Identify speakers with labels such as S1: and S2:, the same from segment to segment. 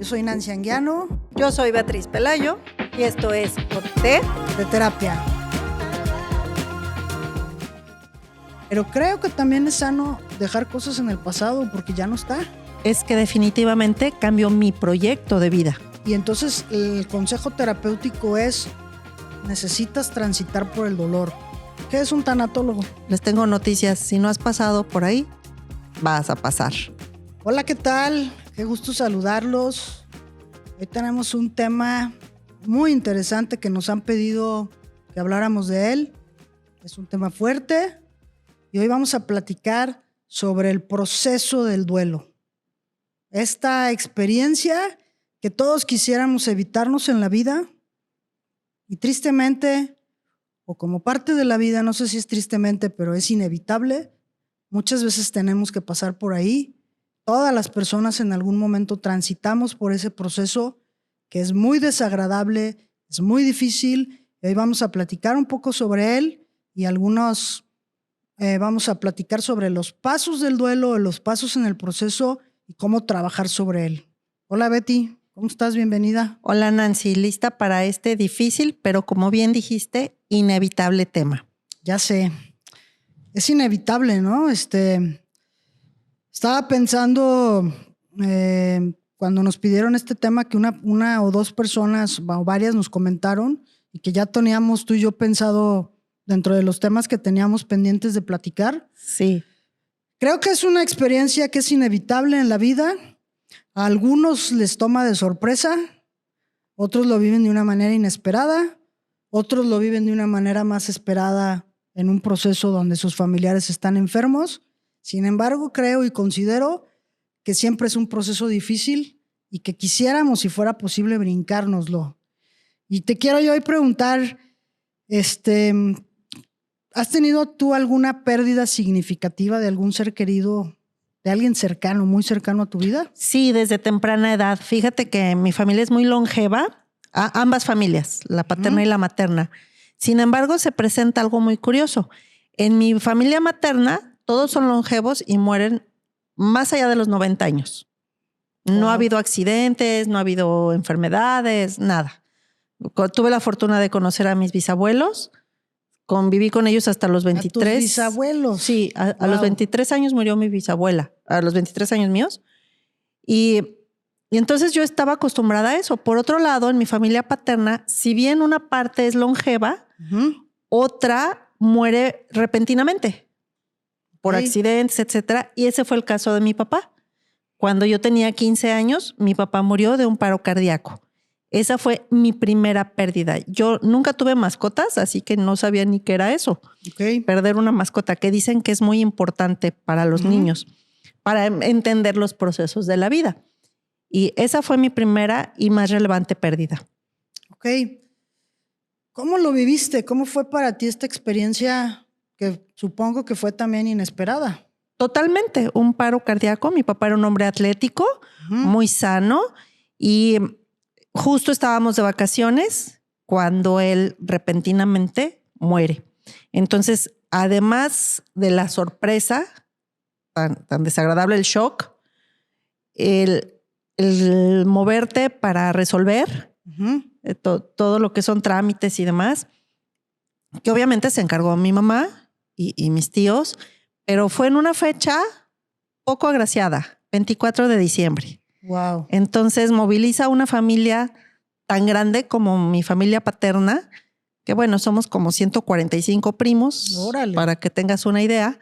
S1: Yo soy Nancy Anguiano.
S2: Yo soy Beatriz Pelayo y esto es OT
S1: de Terapia. Pero creo que también es sano dejar cosas en el pasado porque ya no está.
S2: Es que definitivamente cambió mi proyecto de vida.
S1: Y entonces el consejo terapéutico es: necesitas transitar por el dolor. ¿Qué es un tanatólogo?
S2: Les tengo noticias. Si no has pasado por ahí, vas a pasar.
S1: Hola, ¿qué tal? Qué gusto saludarlos. Hoy tenemos un tema muy interesante que nos han pedido que habláramos de él. Es un tema fuerte y hoy vamos a platicar sobre el proceso del duelo. Esta experiencia que todos quisiéramos evitarnos en la vida y tristemente, o como parte de la vida, no sé si es tristemente, pero es inevitable, muchas veces tenemos que pasar por ahí. Todas las personas en algún momento transitamos por ese proceso que es muy desagradable, es muy difícil. Y hoy vamos a platicar un poco sobre él y vamos a platicar sobre los pasos del duelo, los pasos en el proceso y cómo trabajar sobre él. Hola Betty, ¿cómo estás? Bienvenida.
S2: Hola Nancy, lista para este difícil, pero como bien dijiste, inevitable tema.
S1: Ya sé, es inevitable, ¿no? Estaba pensando cuando nos pidieron este tema que una o dos personas o varias nos comentaron y que ya teníamos tú y yo pensado dentro de los temas que teníamos pendientes de platicar.
S2: Sí.
S1: Creo que es una experiencia que es inevitable en la vida. A algunos les toma de sorpresa, otros lo viven de una manera inesperada, otros lo viven de una manera más esperada en un proceso donde sus familiares están enfermos. Sin embargo, creo y considero que siempre es un proceso difícil y que quisiéramos, si fuera posible, brincárnoslo. Y te quiero yo hoy preguntar, ¿has tenido tú alguna pérdida significativa de algún ser querido, de alguien cercano, muy cercano a tu vida?
S2: Sí, desde temprana edad. Fíjate que mi familia es muy longeva, ambas familias, la paterna y la materna. Sin embargo, se presenta algo muy curioso. En mi familia materna, todos son longevos y mueren más allá de los 90 años. No ha habido accidentes, no ha habido enfermedades, nada. Tuve la fortuna de conocer a mis bisabuelos. Conviví con ellos hasta los 23.
S1: ¿A tus bisabuelos?
S2: Sí, a los 23 años murió mi bisabuela, a los 23 años míos. Y entonces yo estaba acostumbrada a eso. Por otro lado, en mi familia paterna, si bien una parte es longeva, otra muere repentinamente por accidentes, etcétera. Y ese fue el caso de mi papá. Cuando yo tenía 15 años, mi papá murió de un paro cardíaco. Esa fue mi primera pérdida. Yo nunca tuve mascotas, así que no sabía ni qué era eso. Perder una mascota, que dicen que es muy importante para los niños, para entender los procesos de la vida. Y esa fue mi primera y más relevante pérdida.
S1: Ok. ¿Cómo lo viviste? ¿Cómo fue para ti esta experiencia que supongo que fue también inesperada?
S2: Totalmente. Un paro cardíaco. Mi papá era un hombre atlético, muy sano, y justo estábamos de vacaciones cuando él repentinamente muere. Entonces, además de la sorpresa, tan desagradable, el shock, el moverte para resolver todo lo que son trámites y demás, que obviamente se encargó mi mamá y mis tíos, pero fue en una fecha poco agraciada, 24 de diciembre.
S1: Wow.
S2: Entonces moviliza una familia tan grande como mi familia paterna, que bueno, somos como 145 primos.
S1: Órale.
S2: Para que tengas una idea.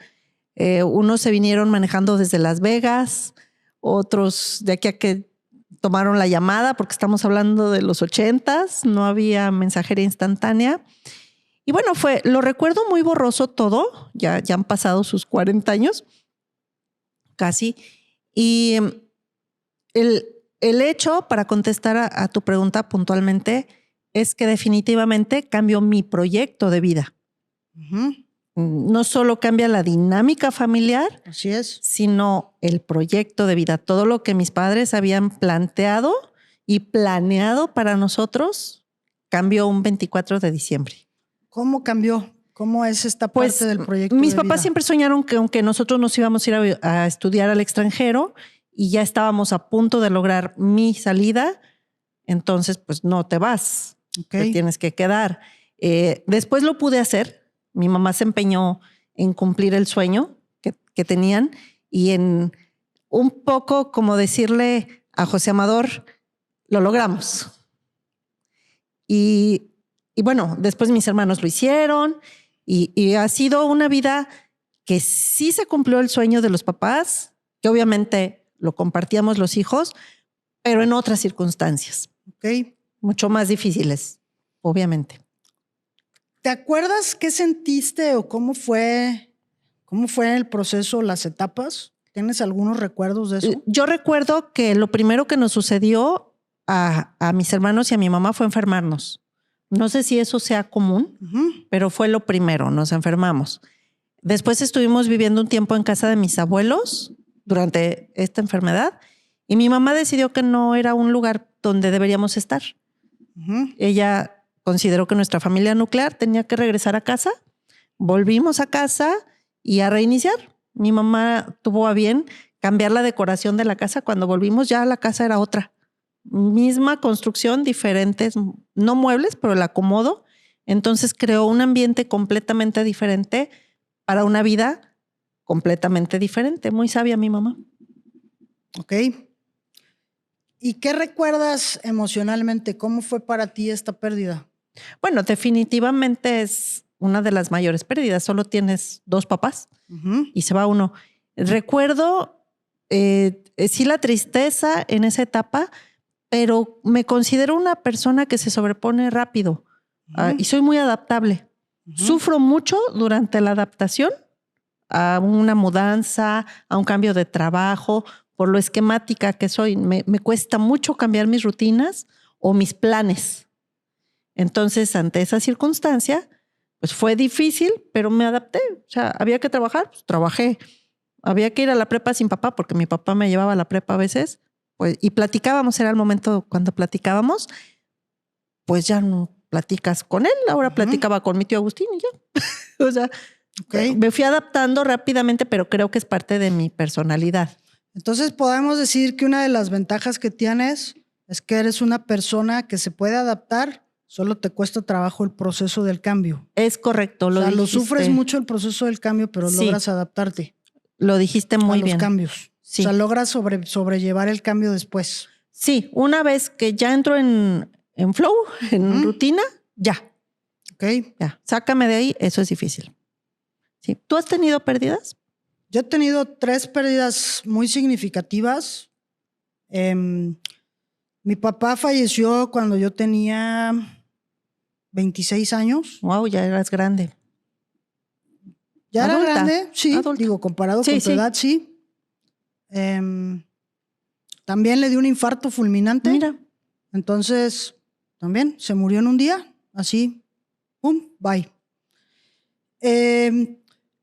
S2: Unos se vinieron manejando desde Las Vegas, otros de aquí a que tomaron la llamada, porque estamos hablando de los 80s, no había mensajería instantánea. Y bueno, lo recuerdo muy borroso todo, ya han pasado sus 40 años, casi. Y el hecho, para contestar a tu pregunta puntualmente, es que definitivamente cambió mi proyecto de vida. No solo cambia la dinámica familiar,
S1: así es,
S2: sino el proyecto de vida. Todo lo que mis padres habían planteado y planeado para nosotros cambió un 24 de diciembre.
S1: ¿Cómo cambió? ¿Cómo es esta parte del proyecto
S2: mis
S1: de
S2: papás
S1: vida?
S2: siempre soñaron que nosotros nos íbamos a ir a estudiar al extranjero y ya estábamos a punto de lograr mi salida, entonces pues no te vas, te tienes que quedar. Después lo pude hacer, mi mamá se empeñó en cumplir el sueño que tenían y en un poco como decirle a José Amador, lo logramos. Y bueno, después mis hermanos lo hicieron y ha sido una vida que sí se cumplió el sueño de los papás, que obviamente lo compartíamos los hijos, pero en otras circunstancias. Mucho más difíciles, obviamente.
S1: ¿Te acuerdas qué sentiste o cómo fue el proceso, las etapas? ¿Tienes algunos recuerdos de eso?
S2: Yo recuerdo que lo primero que nos sucedió a mis hermanos y a mi mamá fue enfermarnos. No sé si eso sea común, pero fue lo primero, nos enfermamos. Después estuvimos viviendo un tiempo en casa de mis abuelos durante esta enfermedad y mi mamá decidió que no era un lugar donde deberíamos estar. Ella consideró que nuestra familia nuclear tenía que regresar a casa. Volvimos a casa y a reiniciar. Mi mamá tuvo a bien cambiar la decoración de la casa. Cuando volvimos ya la casa era otra. Misma construcción, diferentes, no muebles, pero el acomodo. Entonces creó un ambiente completamente diferente para una vida completamente diferente. Muy sabia mi mamá.
S1: Ok. ¿Y qué recuerdas emocionalmente? ¿Cómo fue para ti esta pérdida?
S2: Bueno, definitivamente es una de las mayores pérdidas. Solo tienes 2 papás y se va uno. Recuerdo sí la tristeza en esa etapa, pero me considero una persona que se sobrepone rápido y soy muy adaptable. Sufro mucho durante la adaptación a una mudanza, a un cambio de trabajo, por lo esquemática que soy. Me cuesta mucho cambiar mis rutinas o mis planes. Entonces, ante esa circunstancia, pues fue difícil, pero me adapté. O sea, había que trabajar, pues trabajé. Había que ir a la prepa sin papá, porque mi papá me llevaba a la prepa a veces, pues, y platicábamos, era el momento cuando platicábamos, pues ya no platicas con él, ahora platicaba con mi tío Agustín y ya. O sea, me fui adaptando rápidamente, pero creo que es parte de mi personalidad.
S1: Entonces podemos decir que una de las ventajas que tienes es que eres una persona que se puede adaptar, solo te cuesta trabajo el proceso del cambio.
S2: Es correcto, lo dijiste.
S1: Lo sufres mucho el proceso del cambio, pero logras adaptarte.
S2: Lo dijiste muy bien.
S1: A los cambios. Sí. O sea, logras sobrellevar el cambio después.
S2: Sí, una vez que ya entro en flow, en rutina, ya. Ya, sácame de ahí, eso es difícil. Sí. ¿Tú has tenido pérdidas?
S1: Yo he tenido 3 pérdidas muy significativas. Mi papá falleció cuando yo tenía 26 años.
S2: Wow, ya eras grande.
S1: Ya
S2: adulta,
S1: era grande, sí. Adulta. Digo, comparado con tu edad, sí. También le dio un infarto fulminante.
S2: Mira.
S1: Entonces, también se murió en un día, así, pum, bye.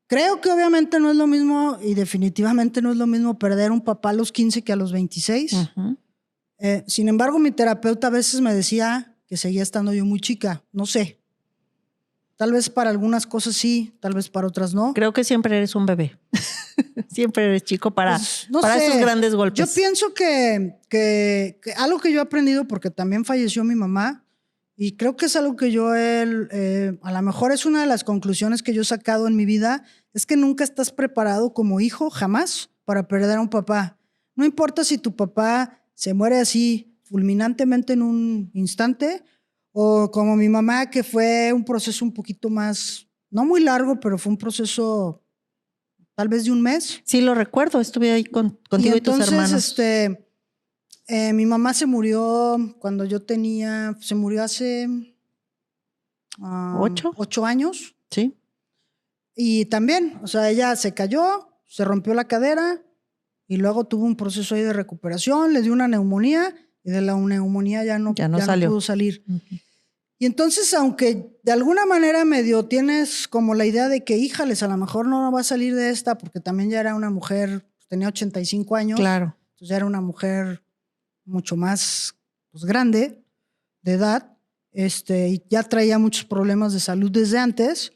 S1: Creo que obviamente no es lo mismo y definitivamente no es lo mismo perder un papá a los 15 que a los 26. Sin embargo, mi terapeuta a veces me decía que seguía estando yo muy chica. No sé. Tal vez para algunas cosas sí, tal vez para otras no.
S2: Creo que siempre eres un bebé. Siempre eres chico para esos grandes golpes.
S1: Yo pienso que algo que yo he aprendido, porque también falleció mi mamá, y creo que es algo que yo a lo mejor es una de las conclusiones que yo he sacado en mi vida, es que nunca estás preparado como hijo, jamás, para perder a un papá. No importa si tu papá se muere así fulminantemente en un instante, o como mi mamá, que fue un proceso un poquito más, no muy largo, pero fue un proceso tal vez de un mes.
S2: Sí, lo recuerdo, estuve ahí contigo y tus hermanos.
S1: Mi mamá se murió cuando yo se murió hace 8 años.
S2: Sí.
S1: Y también, o sea, ella se cayó, se rompió la cadera y luego tuvo un proceso ahí de recuperación, le dio una neumonía y de la neumonía ya no pudo salir. Y entonces, aunque de alguna manera medio tienes como la idea de que, híjales, a lo mejor no va a salir de esta, porque también ya era una mujer, tenía 85 años.
S2: Claro.
S1: Entonces ya era una mujer mucho más grande de edad, y ya traía muchos problemas de salud desde antes.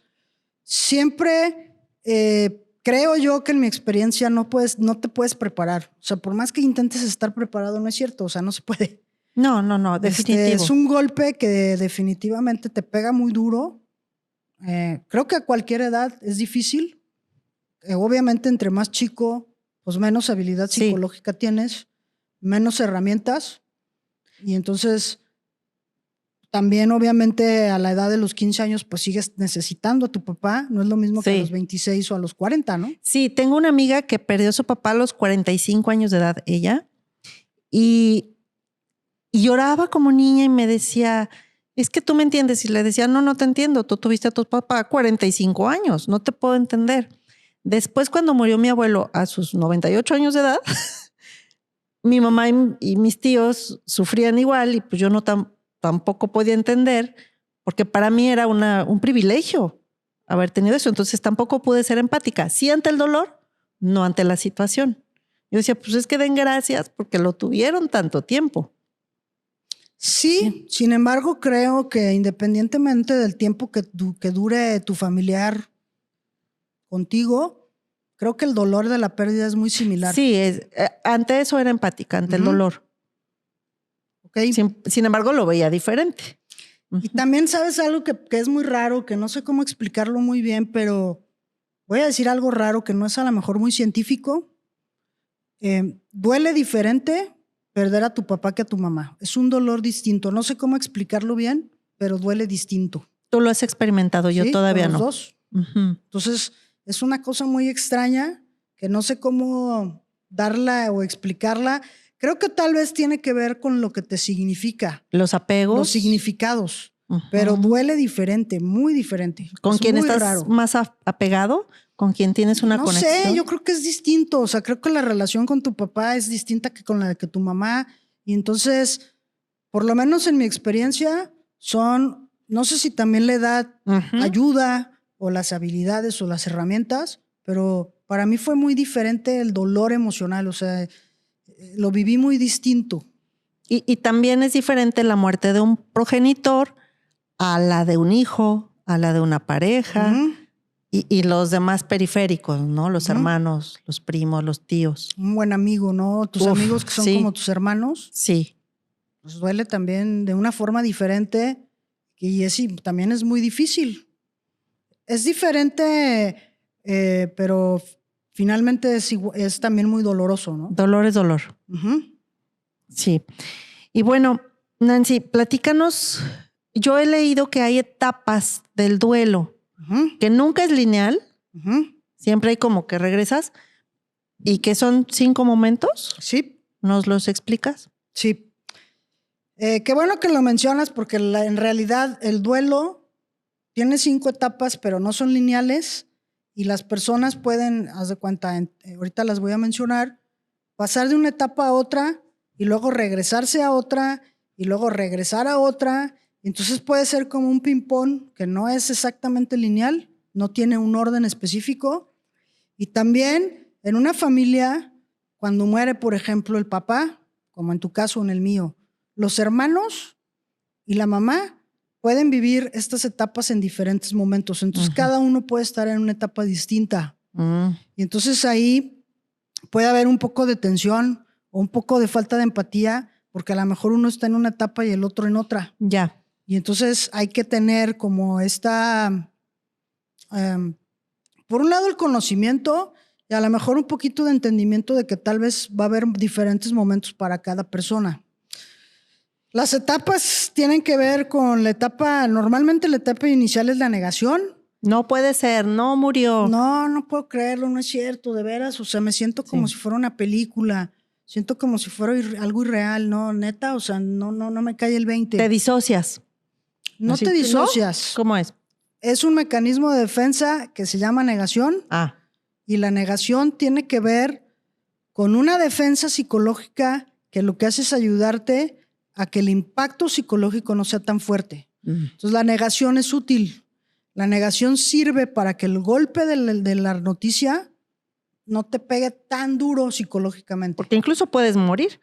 S1: Siempre creo creo yo que en mi experiencia no te puedes preparar. O sea, por más que intentes estar preparado, no es cierto. O sea, no se puede.
S2: No, definitivo.
S1: Es un golpe que definitivamente te pega muy duro. Creo que a cualquier edad es difícil. Obviamente, entre más chico, pues menos habilidad psicológica tienes, menos herramientas. Y entonces, también obviamente a la edad de los 15 años, pues sigues necesitando a tu papá. No es lo mismo que a los 26 o a los 40, ¿no?
S2: Sí, tengo una amiga que perdió a su papá a los 45 años de edad, ella, y lloraba como niña y me decía, es que tú me entiendes. Y le decía, no te entiendo. Tú tuviste a tu papá 45 años, no te puedo entender. Después, cuando murió mi abuelo a sus 98 años de edad, mi mamá y mis tíos sufrían igual y pues yo tampoco podía entender, porque para mí era un privilegio haber tenido eso. Entonces tampoco pude ser empática. Sí ante el dolor, no ante la situación. Yo decía, pues es que den gracias porque lo tuvieron tanto tiempo.
S1: Sí, sin embargo, creo que independientemente del tiempo que dure tu familiar contigo, creo que el dolor de la pérdida es muy similar.
S2: Sí, ante eso era empática, ante el dolor.
S1: Okay.
S2: Sin embargo, lo veía diferente.
S1: Y también sabes algo que es muy raro, que no sé cómo explicarlo muy bien, pero voy a decir algo raro que no es a lo mejor muy científico. Duele diferente perder a tu papá que a tu mamá. Es un dolor distinto. No sé cómo explicarlo bien, pero duele distinto.
S2: Tú lo has experimentado, yo todavía no.
S1: Los dos. Entonces, es una cosa muy extraña que no sé cómo darla o explicarla. Creo que tal vez tiene que ver con lo que te significa.
S2: Los apegos.
S1: Los significados. Pero duele diferente, muy diferente.
S2: ¿Con quién estás más apegado? ¿Con quién tienes una conexión?
S1: No sé, yo creo que es distinto. O sea, creo que la relación con tu papá es distinta que con la de tu mamá. Y entonces, por lo menos en mi experiencia, no sé si también la edad ayuda o las habilidades o las herramientas, pero para mí fue muy diferente el dolor emocional. O sea, lo viví muy distinto.
S2: Y también es diferente la muerte de un progenitor a la de un hijo, a la de una pareja. Y los demás periféricos, ¿no? Los hermanos, los primos, los tíos.
S1: Un buen amigo, ¿no? Tus amigos que son como tus hermanos.
S2: Sí.
S1: Pues duele también de una forma diferente y también es muy difícil. Es diferente, pero finalmente es también muy doloroso, ¿no?
S2: Dolor es dolor. Sí. Y bueno, Nancy, platícanos. Yo he leído que hay etapas del duelo. Que nunca es lineal, siempre hay como que regresas y que son 5 momentos.
S1: Sí.
S2: ¿Nos los explicas?
S1: Sí. Qué bueno que lo mencionas porque en realidad el duelo tiene 5 etapas, pero no son lineales y las personas pueden, haz de cuenta, ahorita las voy a mencionar, pasar de una etapa a otra y luego regresarse a otra y luego regresar a otra. Entonces puede ser como un ping-pong que no es exactamente lineal, no tiene un orden específico. Y también en una familia, cuando muere, por ejemplo, el papá, como en tu caso o en el mío, los hermanos y la mamá pueden vivir estas etapas en diferentes momentos. Entonces cada uno puede estar en una etapa distinta. Y entonces ahí puede haber un poco de tensión o un poco de falta de empatía, porque a lo mejor uno está en una etapa y el otro en otra.
S2: Ya.
S1: Y entonces hay que tener como por un lado el conocimiento y a lo mejor un poquito de entendimiento de que tal vez va a haber diferentes momentos para cada persona. Las etapas tienen que ver con normalmente la etapa inicial es la negación.
S2: No puede ser, no murió.
S1: No puedo creerlo, no es cierto, de veras. O sea, me siento como si fuera una película. Siento como si fuera algo irreal, ¿no? Neta, o sea, no me cae el 20.
S2: Te disocias.
S1: No te disocias.
S2: ¿No? ¿Cómo es?
S1: Es un mecanismo de defensa que se llama negación. Y la negación tiene que ver con una defensa psicológica que lo que hace es ayudarte a que el impacto psicológico no sea tan fuerte. Entonces la negación es útil. La negación sirve para que el golpe de la noticia no te pegue tan duro psicológicamente.
S2: Porque incluso puedes morir.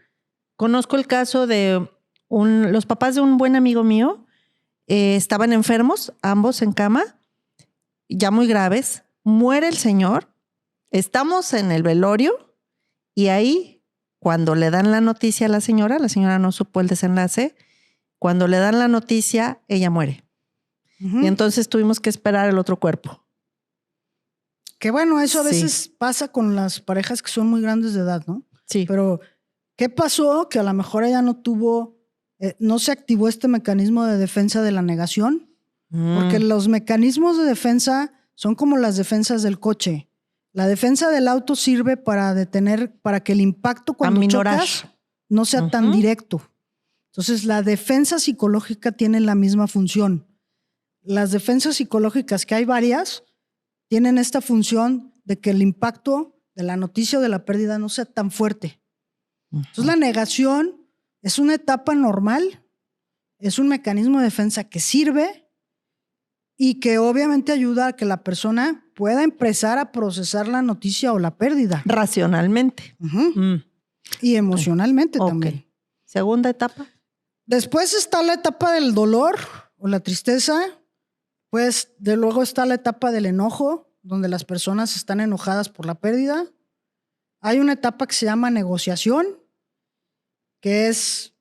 S2: Conozco el caso de los papás de un buen amigo mío. Estaban enfermos, ambos en cama, ya muy graves. Muere el señor Estamos en el velorio y ahí, cuando le dan la noticia a la señora no supo el desenlace, cuando le dan la noticia, ella muere.
S1: Ujú.
S2: Y entonces tuvimos que esperar el otro cuerpo.
S1: Que bueno, eso a
S2: Sí.
S1: veces pasa con las parejas que son muy grandes de edad, ¿no?
S2: Sí.
S1: Pero, ¿qué pasó? Que a lo mejor ella no se activó este mecanismo de defensa de la negación, porque los mecanismos de defensa son como las defensas del coche. La defensa del auto sirve para para que el impacto cuando
S2: aminorar.
S1: chocas no sea tan directo. Entonces, la defensa psicológica tiene la misma función. Las defensas psicológicas, que hay varias, tienen esta función de que el impacto de la noticia o de la pérdida no sea tan fuerte. Entonces, la negación es una etapa normal, es un mecanismo de defensa que sirve y que obviamente ayuda a que la persona pueda empezar a procesar la noticia o la pérdida.
S2: Racionalmente.
S1: Ujú. Y emocionalmente
S2: Ok.
S1: también.
S2: Segunda etapa.
S1: Después está la etapa del dolor o la tristeza. Pues de luego está la etapa del enojo, donde las personas están enojadas por la pérdida. Hay una etapa que se llama negociación, que es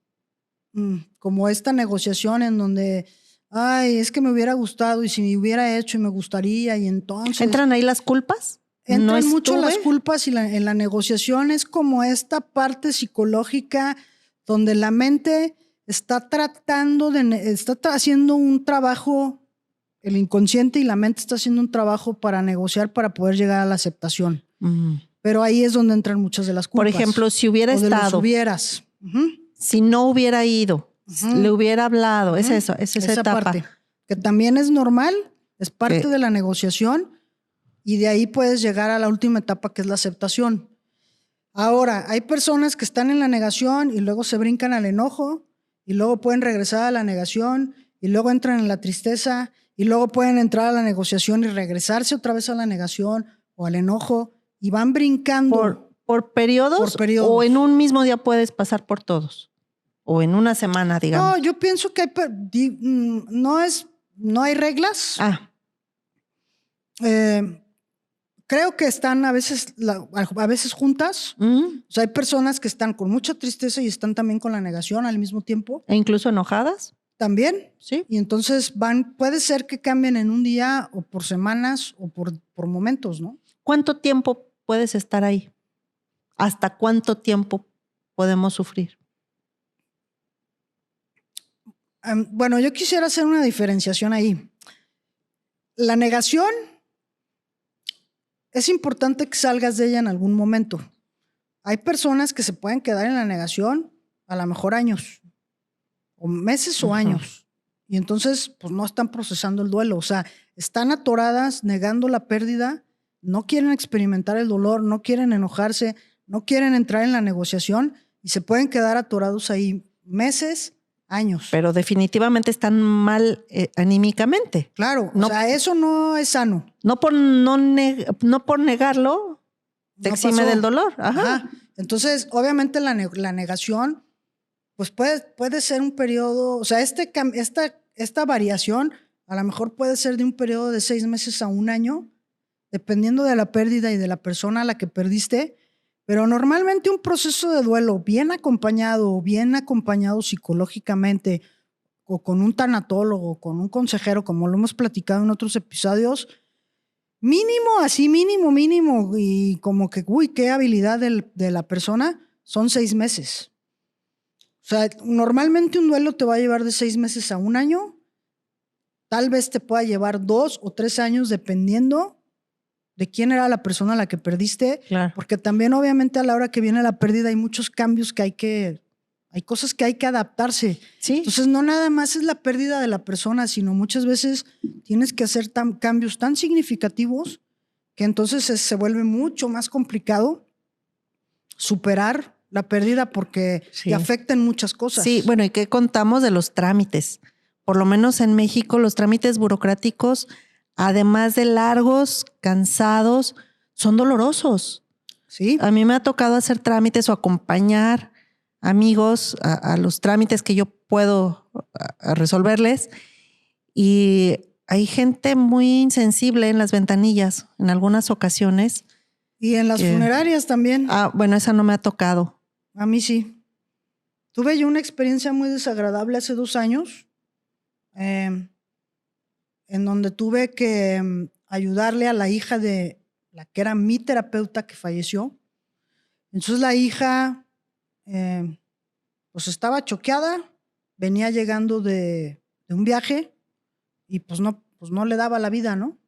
S1: como esta negociación en donde, ay, es que me hubiera gustado y si me hubiera hecho y me gustaría y entonces...
S2: ¿Entran ahí las culpas?
S1: Entran
S2: ¿No
S1: mucho
S2: estuve?
S1: las culpas y en la negociación es como esta parte psicológica donde la mente está haciendo un trabajo, el inconsciente y la mente está haciendo un trabajo para negociar para poder llegar a la aceptación. Pero ahí es donde entran muchas de las culpas.
S2: Por ejemplo, si hubiera
S1: o de los
S2: estado,
S1: hubieras.
S2: si no hubiera ido, le hubiera hablado, es eso, es esa etapa.
S1: parte, que también es normal, es parte de la negociación y de ahí puedes llegar a la última etapa que es la aceptación. Ahora, hay personas que están en la negación y luego se brincan al enojo y luego pueden regresar a la negación y luego entran en la tristeza y luego pueden entrar a la negociación y regresarse otra vez a la negación o al enojo y van brincando.
S2: ¿Por periodos?
S1: Por periodos.
S2: ¿O en un mismo día puedes pasar por todos? ¿O en una semana, digamos?
S1: No, yo pienso que no hay reglas. Creo que están a veces juntas. O sea, hay personas que están con mucha tristeza y están también con la negación al mismo tiempo.
S2: ¿E incluso enojadas?
S1: También.
S2: Sí.
S1: Y entonces puede ser que cambien en un día o por semanas o por momentos, ¿no?
S2: ¿Cuánto tiempo puedes estar ahí? ¿Hasta cuánto tiempo podemos sufrir?
S1: Bueno, yo quisiera hacer una diferenciación ahí. La negación, es importante que salgas de ella en algún momento. Hay personas que se pueden quedar en la negación a lo mejor años, o meses o años. Y entonces, pues no están procesando el duelo. O sea, están atoradas, negando la pérdida, no quieren experimentar el dolor, no quieren enojarse, no quieren entrar en la negociación y se pueden quedar atorados ahí meses, años.
S2: Pero definitivamente están mal anímicamente.
S1: Claro, o sea, eso no es sano.
S2: No por negarlo, te exime del dolor. Ajá.
S1: Entonces, obviamente la negación, pues puede ser un periodo, o sea, esta variación a lo mejor puede ser de un periodo de 6 meses a 1 año, dependiendo de la pérdida y de la persona a la que perdiste. Pero normalmente un proceso de duelo bien acompañado psicológicamente o con un tanatólogo, con un consejero, como lo hemos platicado en otros episodios, mínimo, y como que, qué habilidad de la persona, son 6 meses. O sea, normalmente un duelo te va a llevar de 6 meses a 1 año, tal vez te pueda llevar 2 o 3 años dependiendo de quién era la persona a la que perdiste,
S2: claro.
S1: Porque también obviamente a la hora que viene la pérdida hay muchos cambios hay cosas que hay que adaptarse.
S2: Sí.
S1: Entonces no nada más es la pérdida de la persona, sino muchas veces tienes que hacer cambios tan significativos que entonces se vuelve mucho más complicado superar la pérdida porque te afectan muchas cosas.
S2: Sí, bueno, ¿y qué contamos de los trámites? Por lo menos en México los trámites burocráticos, además de largos, cansados, son dolorosos.
S1: Sí.
S2: A mí me ha tocado hacer trámites o acompañar amigos a los trámites que yo puedo resolverles y hay gente muy insensible en las ventanillas en algunas ocasiones
S1: Y en las funerarias también.
S2: Bueno, esa no me ha tocado.
S1: A mí sí. Tuve yo una experiencia muy desagradable hace 2 años, en donde tuve que ayudarle a la hija de la que era mi terapeuta que falleció. Entonces la hija pues estaba choqueada, venía llegando de un viaje y pues no le daba la vida, ¿no?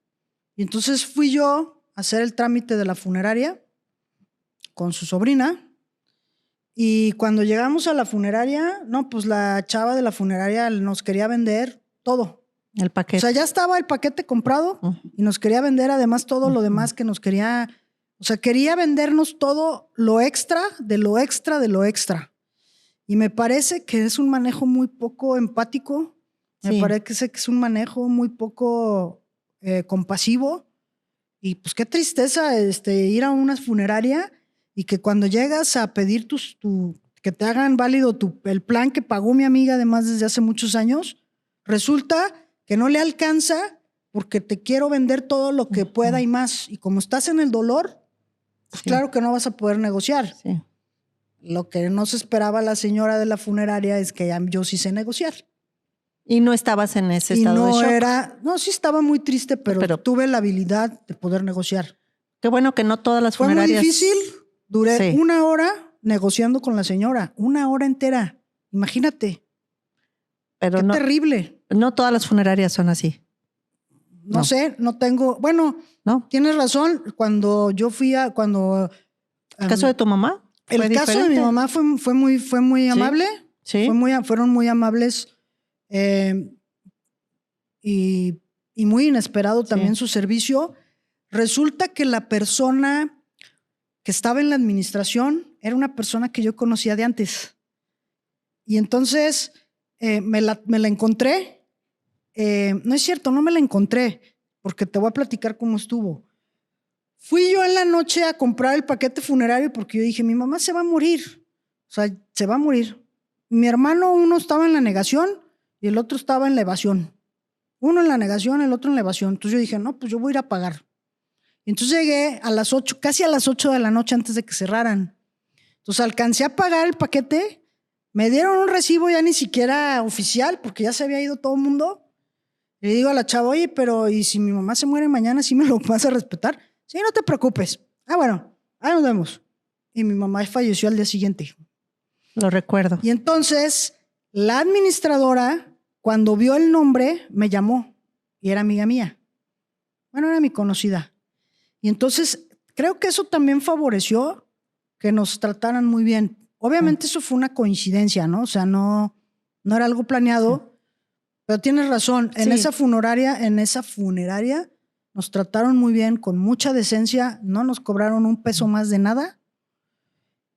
S1: Y entonces fui yo a hacer el trámite de la funeraria con su sobrina. Y cuando llegamos a la funeraria, no, pues la chava de la funeraria nos quería vender todo.
S2: El paquete.
S1: O sea, ya estaba el paquete comprado y nos quería vender además todo lo demás que nos quería. O sea, quería vendernos todo lo extra, de lo extra, de lo extra. Y me parece que es un manejo muy poco empático. Sí. Me parece que es un manejo muy poco compasivo. Y pues qué tristeza ir a una funeraria y que cuando llegas a pedir que te hagan válido el plan que pagó mi amiga además desde hace muchos años, resulta que no le alcanza porque te quiero vender todo lo que pueda y más. Y como estás en el dolor, pues claro que no vas a poder negociar.
S2: Sí.
S1: Lo que no se esperaba la señora de la funeraria es que yo sí sé negociar.
S2: Y no estabas en ese estado de shock.
S1: No, sí estaba muy triste, pero tuve la habilidad de poder negociar.
S2: Qué bueno que no todas las funerarias.
S1: Fue muy difícil. Duré 1 hora negociando con la señora. 1 hora entera. Imagínate.
S2: Pero
S1: qué terrible.
S2: No todas las funerarias son así.
S1: No sé, no tengo. Bueno, no. Tienes razón. Cuando yo fui a.
S2: ¿El caso de tu mamá?
S1: El caso de mi mamá fue muy amable.
S2: Sí.
S1: Fueron muy amables. Y muy inesperado también su servicio. Resulta que la persona que estaba en la administración era una persona que yo conocía de antes. Y entonces me la encontré. No es cierto, no me la encontré, porque te voy a platicar cómo estuvo. Fui yo en la noche a comprar el paquete funerario porque yo dije, mi mamá se va a morir. O sea, se va a morir. Mi hermano, uno estaba en la negación y el otro estaba en la evasión. Uno en la negación, el otro en la evasión. Entonces yo dije, no, pues yo voy a ir a pagar. Y entonces llegué a las 8, casi a las 8 de la noche antes de que cerraran. Entonces alcancé a pagar el paquete. Me dieron un recibo ya ni siquiera oficial porque ya se había ido todo el mundo. Y le digo a la chava, oye, pero ¿y si mi mamá se muere mañana, sí me lo vas a respetar? Sí, no te preocupes. Bueno, ahí nos vemos. Y mi mamá falleció al día siguiente.
S2: Lo recuerdo.
S1: Y entonces la administradora, cuando vio el nombre, me llamó y era amiga mía. Bueno, era mi conocida. Y entonces creo que eso también favoreció que nos trataran muy bien. Obviamente eso fue una coincidencia, ¿no? O sea, no era algo planeado, pero tienes razón. En esa funeraria nos trataron muy bien, con mucha decencia, no nos cobraron un peso más de nada.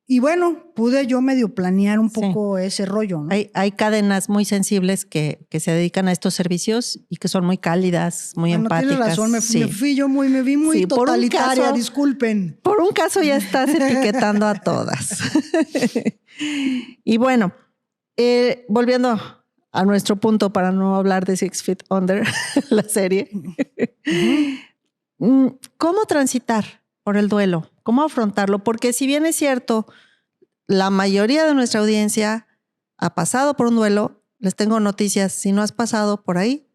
S1: Y bueno, pude yo medio planear un poco ese rollo, ¿no?
S2: Hay cadenas muy sensibles que se dedican a estos servicios y que son muy cálidas, muy empáticas.
S1: Tienes razón, me vi muy totalitaria, disculpen.
S2: Por un caso ya estás etiquetando a todas. Y bueno, volviendo a nuestro punto para no hablar de 6 Feet Under, la serie. ¿Cómo transitar por el duelo? ¿Cómo afrontarlo? Porque si bien es cierto, la mayoría de nuestra audiencia ha pasado por un duelo, les tengo noticias, si no has pasado por ahí,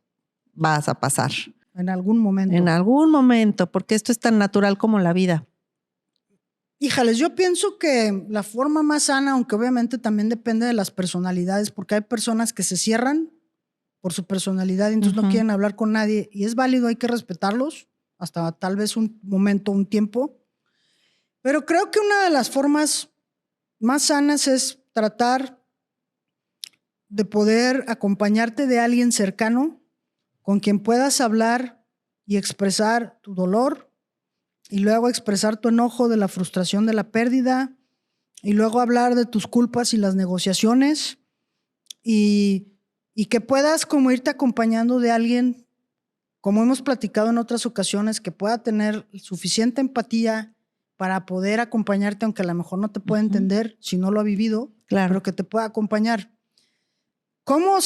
S2: vas a pasar.
S1: En algún momento.
S2: En algún momento, porque esto es tan natural como la vida.
S1: Híjales, yo pienso que la forma más sana, aunque obviamente también depende de las personalidades, porque hay personas que se cierran por su personalidad y entonces no quieren hablar con nadie, y es válido, hay que respetarlos hasta tal vez un momento, un tiempo. Pero creo que una de las formas más sanas es tratar de poder acompañarte de alguien cercano con quien puedas hablar y expresar tu dolor, y luego expresar tu enojo de la frustración de la pérdida, y luego hablar de tus culpas y las negociaciones, y que puedas como irte acompañando de alguien, como hemos platicado en otras ocasiones, que pueda tener suficiente empatía para poder acompañarte, aunque a lo mejor no te pueda entender si no lo ha vivido, pero que te pueda acompañar. ¿Cómo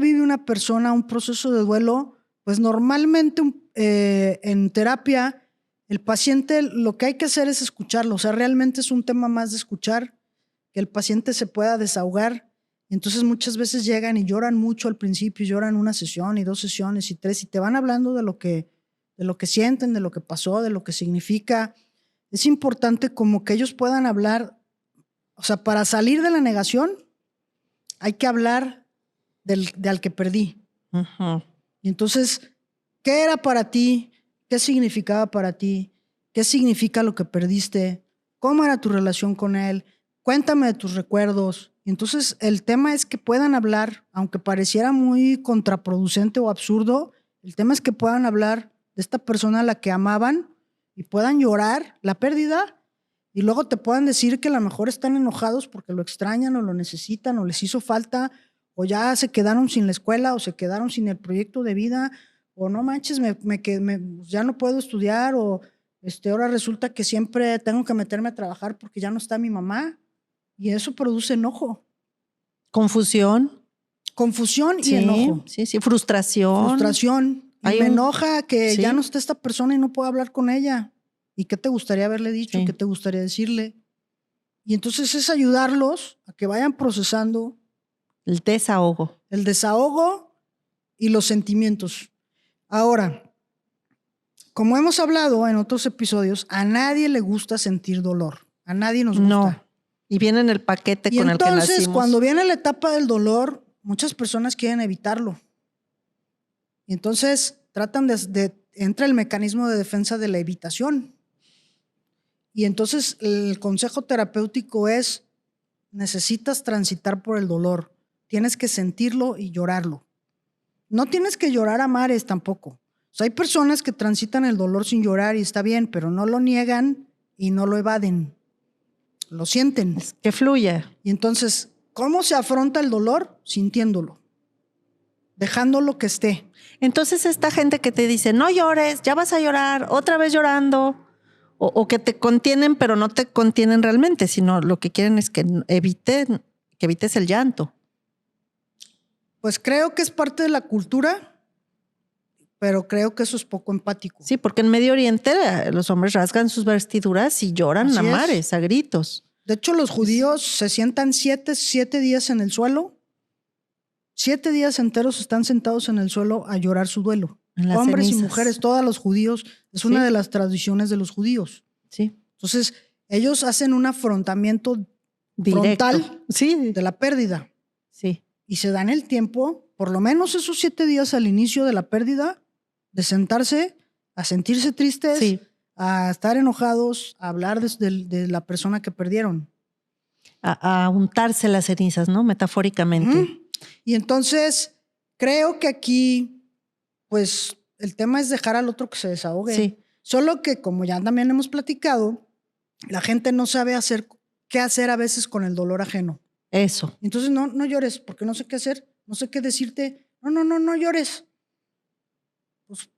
S1: vive una persona un proceso de duelo? Pues normalmente en terapia el paciente lo que hay que hacer es escucharlo. O sea, realmente es un tema más de escuchar, que el paciente se pueda desahogar. Entonces muchas veces llegan y lloran mucho al principio, lloran una sesión y 2 sesiones y 3 y te van hablando de lo que sienten, de lo que pasó, de lo que significa. Es importante como que ellos puedan hablar, o sea, para salir de la negación hay que hablar de al que perdí.
S2: Uh-huh.
S1: Y entonces, ¿qué era para ti? ¿Qué significaba para ti? ¿Qué significa lo que perdiste? ¿Cómo era tu relación con él? Cuéntame de tus recuerdos. Y entonces el tema es que puedan hablar, aunque pareciera muy contraproducente o absurdo, el tema es que puedan hablar de esta persona a la que amaban y puedan llorar la pérdida y luego te puedan decir que a lo mejor están enojados porque lo extrañan o lo necesitan o les hizo falta o ya se quedaron sin la escuela o se quedaron sin el proyecto de vida o no manches, ya no puedo estudiar o ahora resulta que siempre tengo que meterme a trabajar porque ya no está mi mamá y eso produce enojo.
S2: Confusión.
S1: Confusión y enojo.
S2: Sí, frustración.
S1: Frustración. Y me enoja que ya no está esta persona y no puedo hablar con ella. ¿Y qué te gustaría haberle dicho? ¿Qué te gustaría decirle? Y entonces es ayudarlos a que vayan procesando
S2: el desahogo.
S1: El desahogo y los sentimientos. Ahora, como hemos hablado en otros episodios, a nadie le gusta sentir dolor. A nadie nos gusta.
S2: No. Y viene en el paquete con el que nacimos.
S1: Entonces, cuando viene la etapa del dolor, muchas personas quieren evitarlo. Y entonces tratan entra el mecanismo de defensa de la evitación. Y entonces el consejo terapéutico es, necesitas transitar por el dolor. Tienes que sentirlo y llorarlo. No tienes que llorar a mares tampoco. O sea, hay personas que transitan el dolor sin llorar y está bien, pero no lo niegan y no lo evaden. Lo sienten.
S2: Es que fluya.
S1: Y entonces, ¿cómo se afronta el dolor? Sintiéndolo. Dejándolo que esté.
S2: Entonces esta gente que te dice, no llores, ya vas a llorar, otra vez llorando, o que te contienen, pero no te contienen realmente, sino lo que quieren es que evites el llanto.
S1: Pues creo que es parte de la cultura, pero creo que eso es poco empático.
S2: Sí, porque en Medio Oriente los hombres rasgan sus vestiduras y lloran a mares, a gritos.
S1: De hecho, los judíos se sientan 7 días en el suelo. 7 días enteros están sentados en el suelo a llorar su duelo. Hombres y mujeres, todos los judíos. Es una de las tradiciones de los judíos.
S2: Sí.
S1: Entonces, ellos hacen un afrontamiento
S2: directo,
S1: frontal de la pérdida.
S2: Sí.
S1: Y se dan el tiempo, por lo menos esos 7 días al inicio de la pérdida, de sentarse, a sentirse tristes, a estar enojados, a hablar de la persona que perdieron.
S2: A untarse las cenizas, ¿no? Metafóricamente.
S1: Y entonces, creo que aquí, pues, el tema es dejar al otro que se desahogue.
S2: Sí.
S1: Solo que, como ya también hemos platicado, la gente no sabe qué hacer a veces con el dolor ajeno.
S2: Eso.
S1: Entonces, no llores, porque no sé qué hacer, no sé qué decirte. No llores.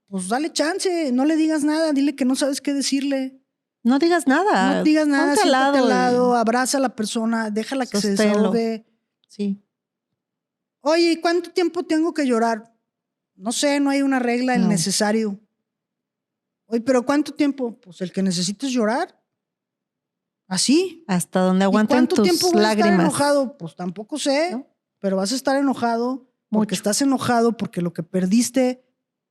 S1: Pues dale chance, no le digas nada, dile que no sabes qué decirle.
S2: No digas nada.
S1: No digas nada,
S2: siéntate
S1: al lado, abraza a la persona, déjala que se desahogue.
S2: Sí.
S1: Oye, ¿cuánto tiempo tengo que llorar? No sé, no hay una regla, el necesario. Oye, ¿pero cuánto tiempo? Pues el que necesites llorar. Así.
S2: Hasta donde aguanten tus lágrimas.
S1: ¿Cuánto tiempo vas a estar enojado? Pues tampoco sé, ¿no? Pero vas a estar enojado porque estás enojado, porque lo que perdiste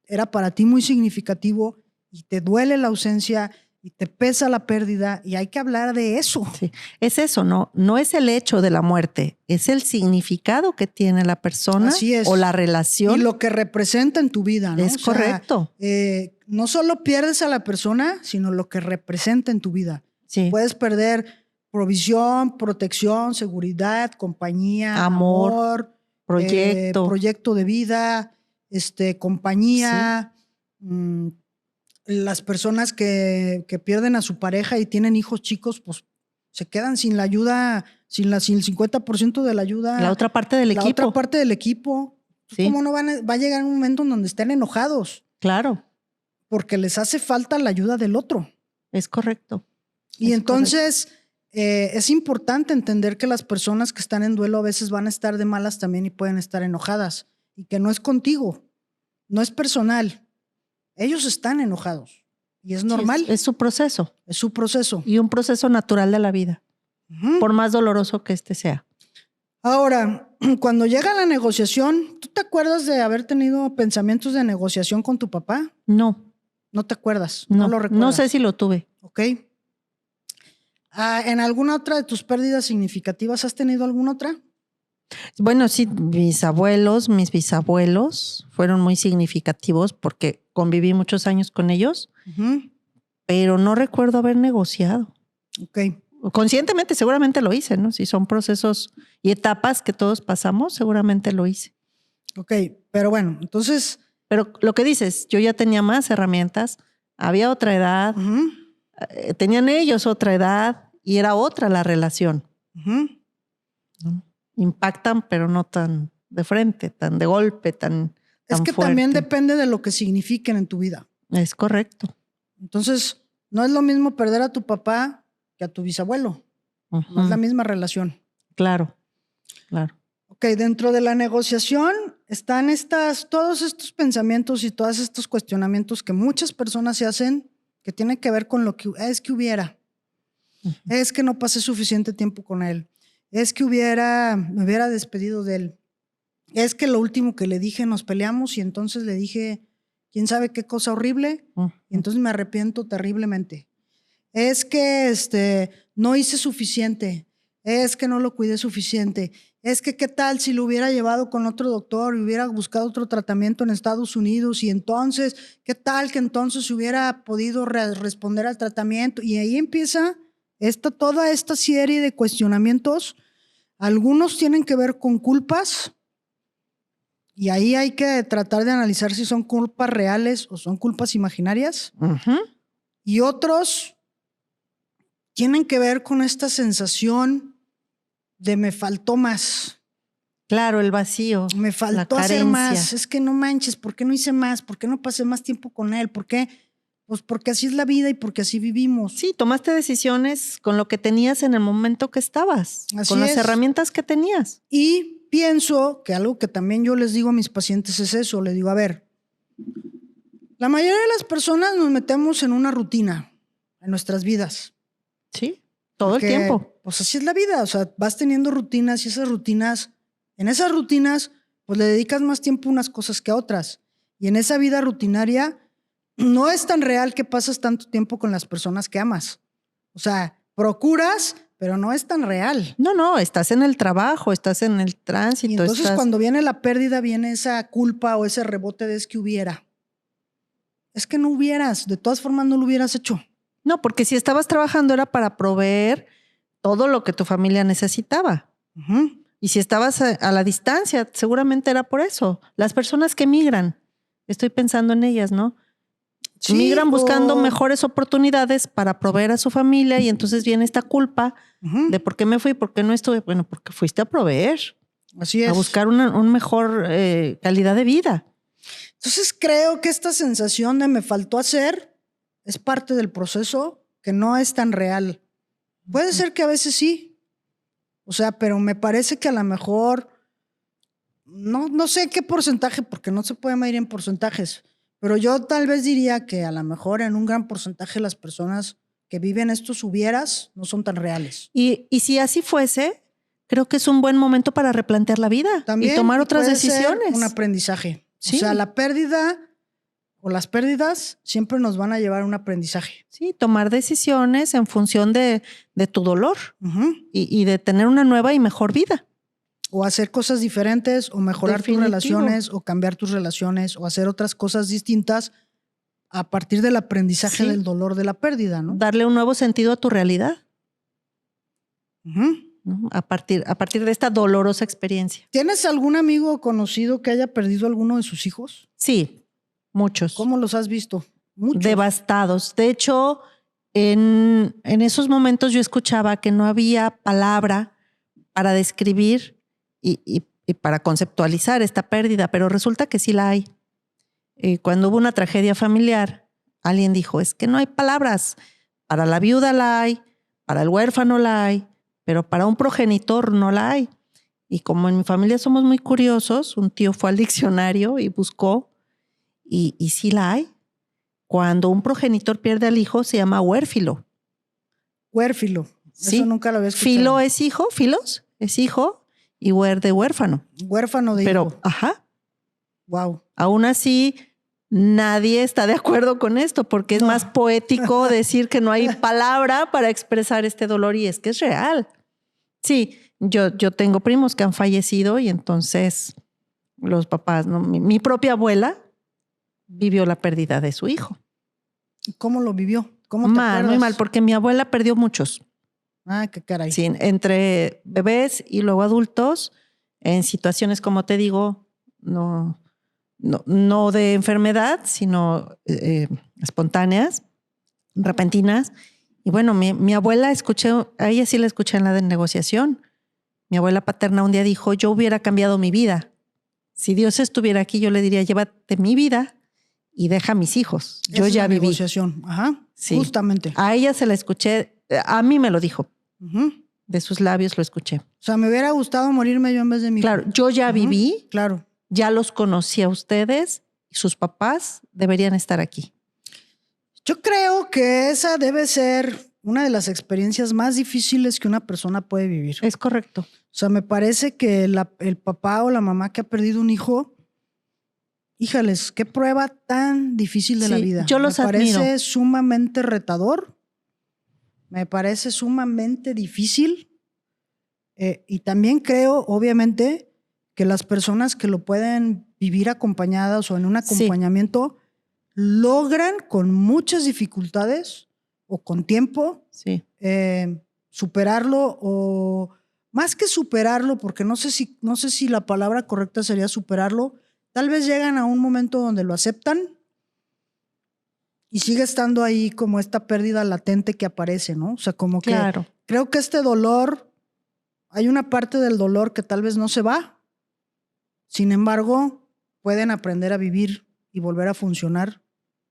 S1: era para ti muy significativo y te duele la ausencia y te pesa la pérdida y hay que hablar de eso.
S2: Sí. Es eso, no es el hecho de la muerte, es el significado que tiene la persona o la relación.
S1: Y lo que representa en tu vida, ¿no?
S2: Es correcto.
S1: No solo pierdes a la persona, sino lo que representa en tu vida.
S2: Sí.
S1: Puedes perder provisión, protección, seguridad, compañía,
S2: amor,
S1: proyecto de vida, compañía. Sí. Las personas que pierden a su pareja y tienen hijos chicos, pues se quedan sin la ayuda, sin el 50% de la ayuda.
S2: La otra parte del equipo.
S1: La otra parte del equipo.
S2: Sí.
S1: ¿Cómo no va a llegar un momento en donde estén enojados?
S2: Claro.
S1: Porque les hace falta la ayuda del otro.
S2: Es correcto.
S1: Y entonces es importante entender que las personas que están en duelo a veces van a estar de malas también y pueden estar enojadas. Y que no es contigo, no es personal. Ellos están enojados Y es normal.
S2: Sí, es su proceso.
S1: Es su proceso.
S2: Y un proceso natural de la vida, por más doloroso que este sea.
S1: Ahora, cuando llega la negociación, ¿tú te acuerdas de haber tenido pensamientos de negociación con tu papá?
S2: No.
S1: No te acuerdas,
S2: No
S1: lo recuerdas.
S2: No sé si lo tuve.
S1: Ok. ¿En alguna otra de tus pérdidas significativas has tenido alguna otra?
S2: Bueno, sí, mis bisabuelos fueron muy significativos porque conviví muchos años con ellos, pero no recuerdo haber negociado.
S1: Ok.
S2: Conscientemente seguramente lo hice, ¿no? Si son procesos y etapas que todos pasamos, seguramente lo hice.
S1: Ok, pero bueno, entonces...
S2: Pero lo que dices, yo ya tenía más herramientas, había otra edad, tenían ellos otra edad y era otra la relación. ¿No? Impactan, pero no tan de frente, tan de golpe, tan
S1: Es que
S2: fuerte.
S1: También depende de lo que signifiquen en tu vida.
S2: Es correcto.
S1: Entonces, no es lo mismo perder a tu papá que a tu bisabuelo. No es la misma relación.
S2: Claro, claro.
S1: Ok, dentro de la negociación están todos estos pensamientos y todos estos cuestionamientos que muchas personas se hacen que tienen que ver con lo que es que hubiera. Es que no pasé suficiente tiempo con él. Es que me hubiera despedido de él. Es que lo último que le dije, nos peleamos y entonces le dije, quién sabe qué cosa horrible, y entonces me arrepiento terriblemente. Es que no hice suficiente. Es que no lo cuidé suficiente. Es que qué tal si lo hubiera llevado con otro doctor y hubiera buscado otro tratamiento en Estados Unidos y entonces, qué tal que entonces hubiera podido responder al tratamiento. Y ahí empieza toda esta serie de cuestionamientos. Algunos tienen que ver con culpas y ahí hay que tratar de analizar si son culpas reales o son culpas imaginarias. Y otros tienen que ver con esta sensación de me faltó más.
S2: Claro, el vacío.
S1: Me faltó hacer más. Es que no manches, ¿por qué no hice más? ¿Por qué no pasé más tiempo con él? ¿Por qué? Pues porque así es la vida y porque así vivimos.
S2: Sí, tomaste decisiones con lo que tenías en el momento que estabas, con las herramientas que tenías.
S1: Y pienso que algo que también yo les digo a mis pacientes es eso. Les digo, a ver, la mayoría de las personas nos metemos en una rutina en nuestras vidas.
S2: Sí, todo el tiempo.
S1: Pues así es la vida, o sea, vas teniendo rutinas y en esas rutinas, pues le dedicas más tiempo a unas cosas que a otras. Y en esa vida rutinaria, no es tan real que pasas tanto tiempo con las personas que amas. O sea, procuras, pero no es tan real.
S2: No, estás en el trabajo, estás en el tránsito.
S1: Y entonces cuando viene la pérdida, viene esa culpa o ese rebote de es que hubiera. Es que no hubieras, de todas formas no lo hubieras hecho.
S2: No, porque si estabas trabajando era para proveer todo lo que tu familia necesitaba. Y si estabas a la distancia, seguramente era por eso. Las personas que migran, estoy pensando en ellas, ¿no? Sí, migran buscando mejores oportunidades para proveer a su familia y entonces viene esta culpa de por qué me fui, por qué no estuve. Bueno, porque fuiste a proveer.
S1: Así es.
S2: A buscar una mejor calidad de vida.
S1: Entonces creo que esta sensación de me faltó hacer es parte del proceso que no es tan real. Puede ser que a veces sí. O sea, pero me parece que a lo mejor, no sé qué porcentaje, porque no se puede medir en porcentajes, pero yo tal vez diría que a lo mejor en un gran porcentaje las personas que viven estos hubieras no son tan reales.
S2: Y si así fuese, creo que es un buen momento para replantear la vida también, y tomar otras decisiones.
S1: Un aprendizaje.
S2: Sí.
S1: O sea, la pérdida o las pérdidas siempre nos van a llevar a un aprendizaje.
S2: Sí, tomar decisiones en función de tu dolor y de tener una nueva y mejor vida.
S1: O hacer cosas diferentes, o mejorar tus relaciones, o cambiar tus relaciones, o hacer otras cosas distintas a partir del aprendizaje del dolor de la pérdida, ¿no?
S2: Darle un nuevo sentido a tu realidad. ¿No? A partir de esta dolorosa experiencia.
S1: ¿Tienes algún amigo o conocido que haya perdido a alguno de sus hijos?
S2: Sí. Muchos.
S1: ¿Cómo los has visto? Muchos.
S2: Devastados. De hecho, en esos momentos yo escuchaba que no había palabra para describir y para conceptualizar esta pérdida, pero resulta que sí la hay. Cuando hubo una tragedia familiar, alguien dijo, es que no hay palabras. Para la viuda la hay, para el huérfano la hay, pero para un progenitor no la hay. Y como en mi familia somos muy curiosos, un tío fue al diccionario y buscó. Y sí la hay. cuando un progenitor pierde al hijo se llama huérfilo.
S1: Huérfilo.
S2: Sí.
S1: Eso nunca lo había escuchado.
S2: Filo es hijo, filos es hijo y de huérfano.
S1: Huérfano de
S2: Pero,
S1: hijo.
S2: ajá.
S1: Wow.
S2: Aún así, nadie está de acuerdo con esto porque es más poético decir que no hay palabra para expresar este dolor y es que es real. Sí, yo tengo primos que han fallecido y entonces los papás, ¿no? Mi propia abuela vivió la pérdida de su hijo.
S1: ¿Cómo lo vivió? ¿Cómo te
S2: Mal,
S1: acuerdas?
S2: muy mal, porque mi abuela perdió muchos.
S1: Ah, qué caray.
S2: Sí, entre bebés y luego adultos, en situaciones, como te digo, no de enfermedad, sino espontáneas, repentinas. Y bueno, mi abuela a ella sí la escuché en la de negociación. Mi abuela paterna un día dijo, yo hubiera cambiado mi vida. Si Dios estuviera aquí, yo le diría, llévate mi vida y deja a mis hijos.
S1: Esa
S2: Yo
S1: es
S2: ya
S1: la
S2: viví.
S1: negociación. Ajá.
S2: Sí.
S1: Justamente.
S2: A ella se la escuché, a mí me lo dijo.
S1: Uh-huh.
S2: De sus labios lo escuché.
S1: O sea, me hubiera gustado morirme yo en vez de mi hijo.
S2: Claro, yo ya viví.
S1: Claro.
S2: Ya los conocí a ustedes y sus papás deberían estar aquí.
S1: Yo creo que esa debe ser una de las experiencias más difíciles que una persona puede vivir.
S2: Es correcto.
S1: O sea, me parece que el papá o la mamá que ha perdido un hijo, híjales, qué prueba tan difícil de la vida.
S2: Yo los admiro.
S1: Me parece sumamente retador, me parece sumamente difícil y también creo, obviamente, que las personas que lo pueden vivir acompañadas o en un acompañamiento logran con muchas dificultades o con tiempo superarlo o más que superarlo, porque no sé si la palabra correcta sería superarlo, tal vez llegan a un momento donde lo aceptan y sigue estando ahí como esta pérdida latente que aparece, ¿no? O sea, como que creo que este dolor, hay una parte del dolor que tal vez no se va, sin embargo, pueden aprender a vivir y volver a funcionar,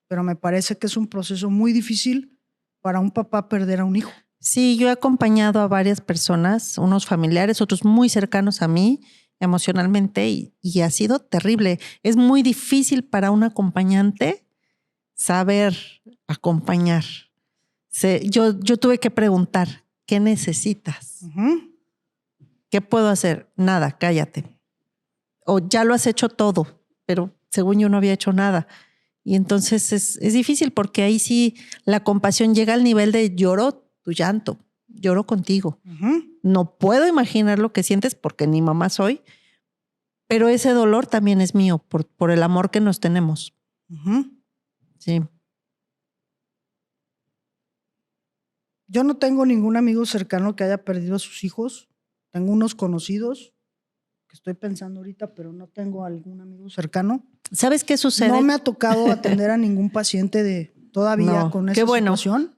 S1: pero me parece que es un proceso muy difícil para un papá perder a un hijo.
S2: Sí, yo he acompañado a varias personas, unos familiares, otros muy cercanos a mí emocionalmente y ha sido terrible. Es muy difícil para un acompañante saber acompañar. Yo tuve que preguntar, ¿qué necesitas?
S1: Uh-huh.
S2: ¿Qué puedo hacer? Nada, cállate. O ya lo has hecho todo, pero según yo no había hecho nada. Y entonces es difícil porque ahí sí la compasión llega al nivel de lloro tu llanto, lloro contigo.
S1: Uh-huh.
S2: No puedo imaginar lo que sientes porque ni mamá soy, pero ese dolor también es mío por el amor que nos tenemos.
S1: Uh-huh.
S2: Sí.
S1: Yo no tengo ningún amigo cercano que haya perdido a sus hijos. Tengo unos conocidos que estoy pensando ahorita, pero no tengo algún amigo cercano.
S2: ¿Sabes qué sucede?
S1: No me ha tocado atender a ningún paciente todavía con esa situación.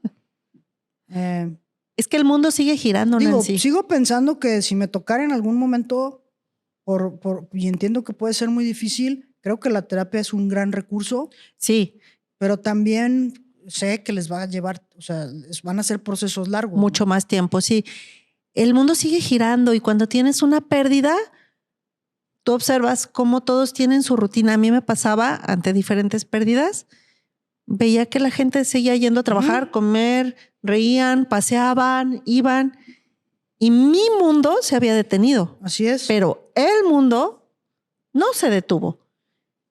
S2: Es que el mundo sigue girando, Nancy.
S1: Sigo pensando que si me tocara en algún momento, y entiendo que puede ser muy difícil, creo que la terapia es un gran recurso.
S2: Sí.
S1: Pero también sé que les va a llevar, o sea, van a ser procesos largos.
S2: Mucho más tiempo, sí. El mundo sigue girando y cuando tienes una pérdida, tú observas cómo todos tienen su rutina. A mí me pasaba ante diferentes pérdidas, veía que la gente seguía yendo a trabajar, comer, reían, paseaban, iban y mi mundo se había detenido.
S1: Así es.
S2: Pero el mundo no se detuvo.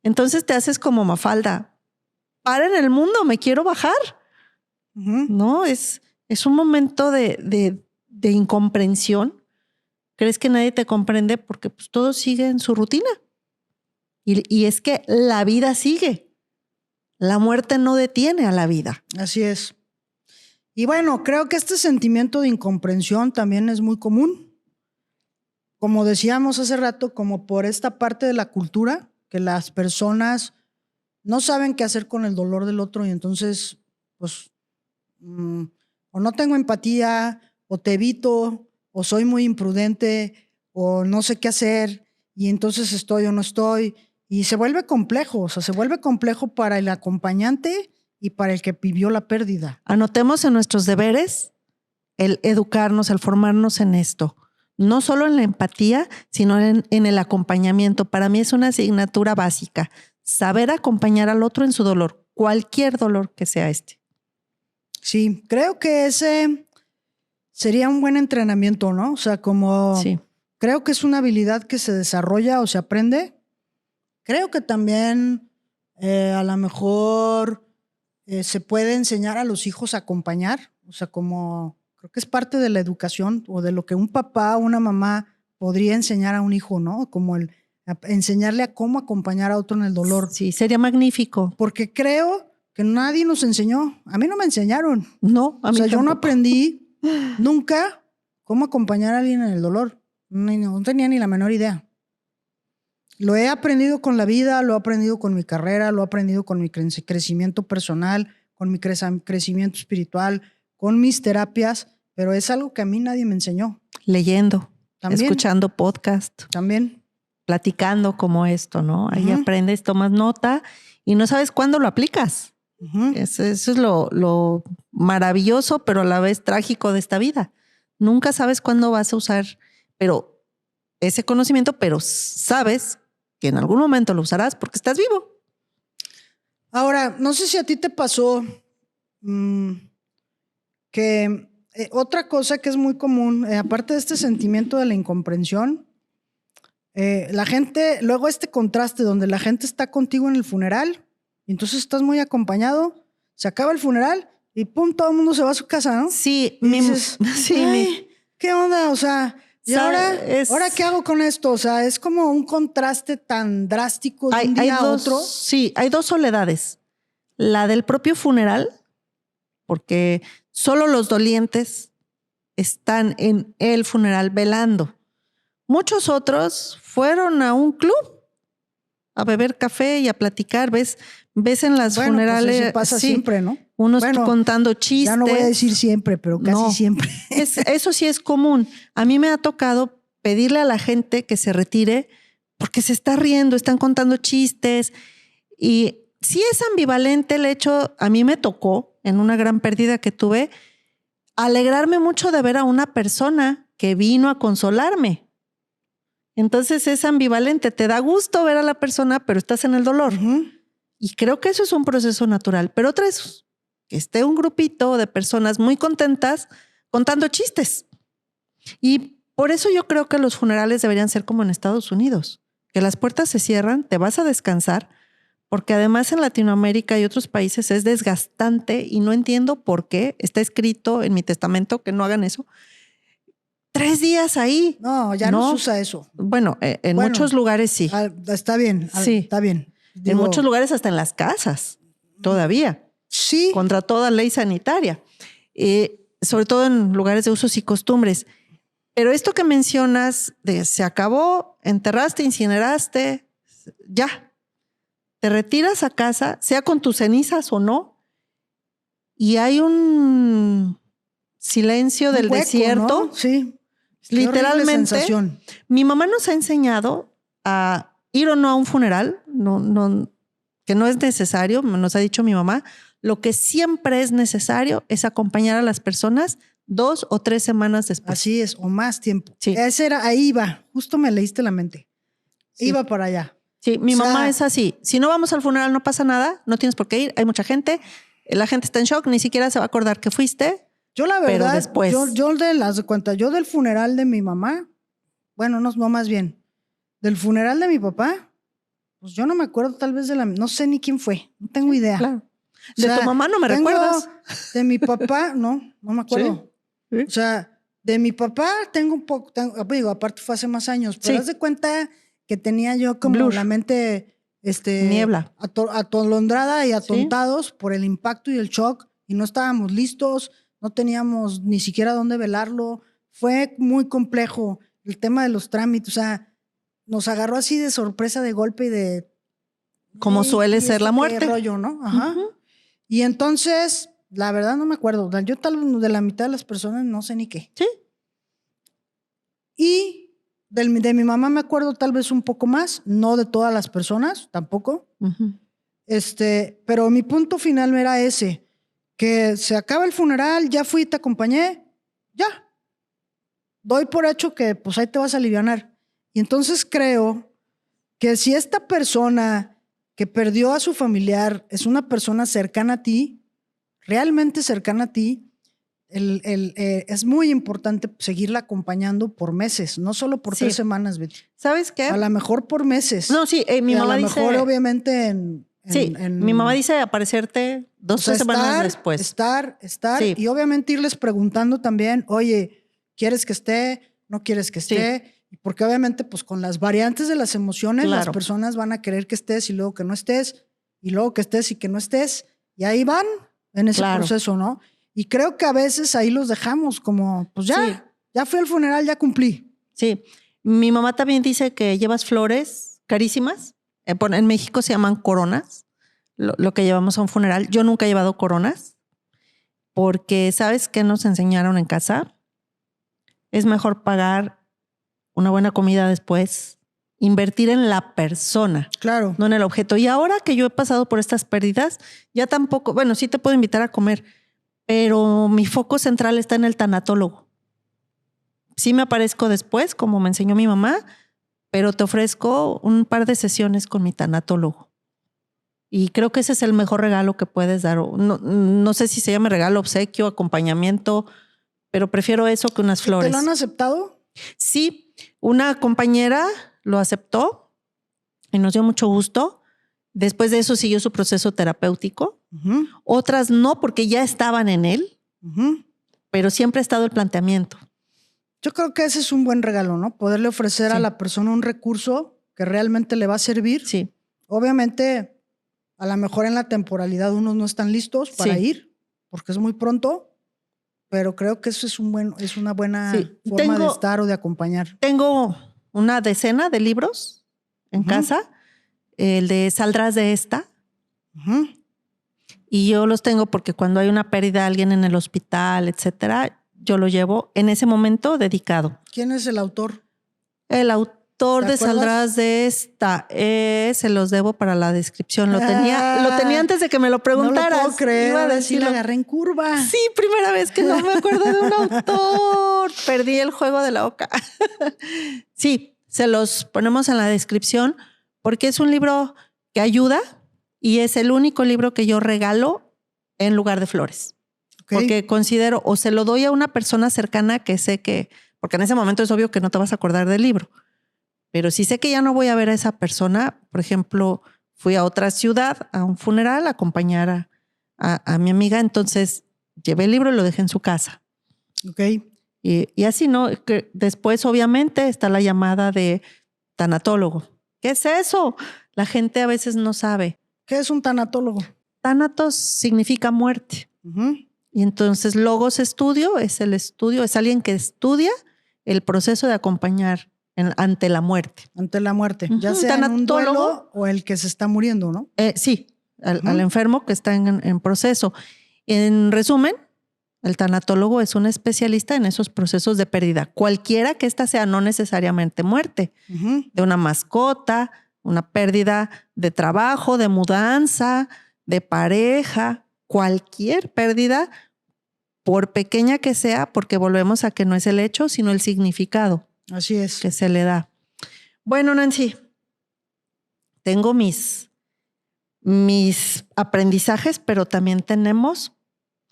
S2: Entonces te haces como Mafalda. Para en el mundo, me quiero bajar.
S1: Uh-huh.
S2: No, es un momento de incomprensión. Crees que nadie te comprende porque pues, todo sigue en su rutina. Y es que la vida sigue. La muerte no detiene a la vida.
S1: Así es. Y bueno, creo que este sentimiento de incomprensión también es muy común. Como decíamos hace rato, como por esta parte de la cultura, que las personas no saben qué hacer con el dolor del otro y entonces, pues, o no tengo empatía, o te evito, o soy muy imprudente, o no sé qué hacer, y entonces estoy o no estoy, y se vuelve complejo, o sea, se vuelve complejo para el acompañante y para el que vivió la pérdida.
S2: Anotemos en nuestros deberes el educarnos, el formarnos en esto. No solo en la empatía, sino en el acompañamiento. Para mí es una asignatura básica. Saber acompañar al otro en su dolor. cualquier dolor que sea este.
S1: Sí, creo que ese sería un buen entrenamiento, ¿no? O sea, como
S2: Sí.
S1: creo que es una habilidad que se desarrolla o se aprende. Creo que también a lo mejor se puede enseñar a los hijos a acompañar. O sea, como creo que es parte de la educación o de lo que un papá o una mamá podría enseñar a un hijo, ¿no? Como enseñarle a cómo acompañar a otro en el dolor.
S2: Sí, sería magnífico.
S1: Porque creo que nadie nos enseñó. A mí no me enseñaron.
S2: No, a mí
S1: O sea, yo no
S2: tampoco.
S1: aprendí nunca cómo acompañar a alguien en el dolor. No tenía ni la menor idea. Lo he aprendido con la vida, lo he aprendido con mi carrera, lo he aprendido con mi crecimiento personal, con mi crecimiento espiritual, con mis terapias, pero es algo que a mí nadie me enseñó.
S2: Leyendo,
S1: También.
S2: escuchando podcast,
S1: También.
S2: platicando como esto, ¿no? Ahí aprendes, tomas nota y no sabes cuándo lo aplicas. Eso es lo maravilloso, pero a la vez trágico de esta vida. Nunca sabes cuándo vas a usar ese conocimiento, pero sabes que en algún momento lo usarás porque estás vivo.
S1: Ahora, no sé si a ti te pasó que otra cosa que es muy común, aparte de este sentimiento de la incomprensión, la gente, luego este contraste donde la gente está contigo en el funeral, y entonces estás muy acompañado, se acaba el funeral y pum, todo el mundo se va a su casa, ¿no?
S2: Sí,
S1: y dices, ¿qué onda? O sea, ¿y ahora qué hago con esto? O sea, es como un contraste tan drástico de un día a otro.
S2: Sí, hay dos soledades. La del propio funeral, porque solo los dolientes están en el funeral velando. Muchos otros fueron a un club a beber café y a platicar. Ves en las funerales.
S1: Pues eso pasa siempre, ¿no?
S2: Unos contando chistes.
S1: Ya no voy a decir siempre, pero casi siempre.
S2: Eso sí es común. A mí me ha tocado pedirle a la gente que se retire porque se está riendo, están contando chistes. Y sí es ambivalente el hecho, a mí me tocó, en una gran pérdida que tuve, alegrarme mucho de ver a una persona que vino a consolarme. Entonces es ambivalente, te da gusto ver a la persona, pero estás en el dolor. Y creo que eso es un proceso natural. Pero otra es que esté un grupito de personas muy contentas contando chistes. Y por eso yo creo que los funerales deberían ser como en Estados Unidos, que las puertas se cierran, te vas a descansar, porque además en Latinoamérica y otros países es desgastante y no entiendo por qué. Está escrito en mi testamento que no hagan eso. 3 días ahí.
S1: No, ya no se usa eso.
S2: Bueno, muchos lugares sí.
S1: Está bien, sí. Está bien.
S2: En muchos lugares hasta en las casas, todavía.
S1: Sí.
S2: Contra toda ley sanitaria. Sobre todo en lugares de usos y costumbres. Pero esto que mencionas de se acabó, enterraste, incineraste, ya. Te retiras a casa, sea con tus cenizas o no, y hay un silencio del
S1: hueco,
S2: desierto.
S1: ¿no? Sí.
S2: Literalmente, mi mamá nos ha enseñado a ir o no a un funeral, que no es necesario, nos ha dicho mi mamá. Lo que siempre es necesario es acompañar a las personas 2 o 3 semanas después.
S1: Así es, o más tiempo.
S2: Sí.
S1: Ahí iba, justo me leíste la mente. Sí. Iba para allá.
S2: Sí, mi mamá es así. Si no vamos al funeral no pasa nada, no tienes por qué ir, hay mucha gente, la gente está en shock, ni siquiera se va a acordar que fuiste.
S1: Yo la verdad,
S2: pero después,
S1: yo del funeral de mi mamá, bueno, no más bien, del funeral de mi papá, pues yo no me acuerdo tal vez no sé ni quién fue, no tengo idea.
S2: Claro. De tu mamá no me recuerdas.
S1: De mi papá, no me acuerdo. ¿Sí? O sea, de mi papá tengo un poco, digo, aparte fue hace más años, pero haz de cuenta que tenía yo como la mente
S2: niebla,
S1: atolondrada y atontados por el impacto y el shock, y no estábamos listos. No teníamos ni siquiera dónde velarlo. Fue muy complejo el tema de los trámites. O sea, nos agarró así de sorpresa, de golpe y de...
S2: Como suele ser la muerte.
S1: Qué rollo, ¿no? Ajá. Y entonces, la verdad no me acuerdo. Yo tal vez de la mitad de las personas no sé ni qué.
S2: Sí.
S1: Y de mi mamá me acuerdo tal vez un poco más. No de todas las personas, tampoco. Pero mi punto final era ese. Que se acaba el funeral, ya fui, te acompañé, ya. Doy por hecho que pues ahí te vas a alivianar. Y entonces creo que si esta persona que perdió a su familiar, es una persona cercana a ti, realmente cercana a ti, es muy importante seguirla acompañando por meses, no solo por 3 semanas, Betty.
S2: ¿Sabes qué?
S1: A lo mejor por meses.
S2: No, sí, mi mamá dice...
S1: A lo mejor, obviamente,
S2: mi mamá dice aparecerte 2 o 3 semanas después.
S1: Estar, y obviamente irles preguntando también, oye, ¿quieres que esté? ¿No quieres que esté? Porque obviamente, pues con las variantes de las emociones, las personas van a querer que estés y luego que no estés, y luego que estés y que no estés, y ahí van en ese proceso, ¿no? Y creo que a veces ahí los dejamos como, pues ya fui al funeral, ya cumplí.
S2: Sí, mi mamá también dice que llevas flores carísimas. En México se llaman coronas, lo que llevamos a un funeral. Yo nunca he llevado coronas porque, ¿sabes qué nos enseñaron en casa? Es mejor pagar una buena comida después, invertir en la persona, no en el objeto. Y ahora que yo he pasado por estas pérdidas, ya tampoco, bueno, sí te puedo invitar a comer, pero mi foco central está en el tanatólogo. Sí me aparezco después, como me enseñó mi mamá, pero te ofrezco un par de sesiones con mi tanatólogo. Y creo que ese es el mejor regalo que puedes dar. No sé si se llama regalo, obsequio, acompañamiento, pero prefiero eso que unas flores.
S1: ¿Te lo han aceptado?
S2: Sí, una compañera lo aceptó y nos dio mucho gusto. Después de eso siguió su proceso terapéutico. Otras no, porque ya estaban en él, pero siempre ha estado el planteamiento.
S1: Yo creo que ese es un buen regalo, ¿no? Poderle ofrecer a la persona un recurso que realmente le va a servir.
S2: Sí.
S1: Obviamente, a lo mejor en la temporalidad unos no están listos para ir, porque es muy pronto, pero creo que eso es una buena forma de estar o de acompañar.
S2: Tengo una decena de libros en casa, el de Saldrás de esta. Y yo los tengo porque cuando hay una pérdida de alguien en el hospital, etcétera, yo lo llevo en ese momento dedicado.
S1: ¿Quién es el autor?
S2: El autor de Saldrás de esta. Se los debo para la descripción. Lo tenía antes de que me lo preguntaras.
S1: No lo puedo creer.
S2: Iba a decir,
S1: la agarré en curva.
S2: Sí, primera vez que no me acuerdo de un autor. Perdí el juego de la oca. Sí, se los ponemos en la descripción porque es un libro que ayuda y es el único libro que yo regalo en lugar de flores. Porque considero, o se lo doy a una persona cercana que sé que, porque en ese momento es obvio que no te vas a acordar del libro, pero si sé que ya no voy a ver a esa persona, por ejemplo, fui a otra ciudad, a un funeral, a acompañar a mi amiga, entonces llevé el libro y lo dejé en su casa. Y así, ¿no? Que después, obviamente, está la llamada de tanatólogo. ¿Qué es eso? La gente a veces no sabe.
S1: ¿Qué es un tanatólogo?
S2: Tánatos significa muerte. Y entonces logos estudio, es alguien que estudia el proceso de acompañar ante la muerte.
S1: Ante la muerte, ya sea en un duelo o el que se está muriendo, ¿no?
S2: Sí, al enfermo que está en proceso. En resumen, el tanatólogo es un especialista en esos procesos de pérdida, cualquiera que ésta sea, no necesariamente muerte, de una mascota, una pérdida de trabajo, de mudanza, de pareja, cualquier pérdida, por pequeña que sea, porque volvemos a que no es el hecho, sino el significado.
S1: Así es.
S2: Que se le da. Bueno, Nancy, tengo mis aprendizajes, pero también tenemos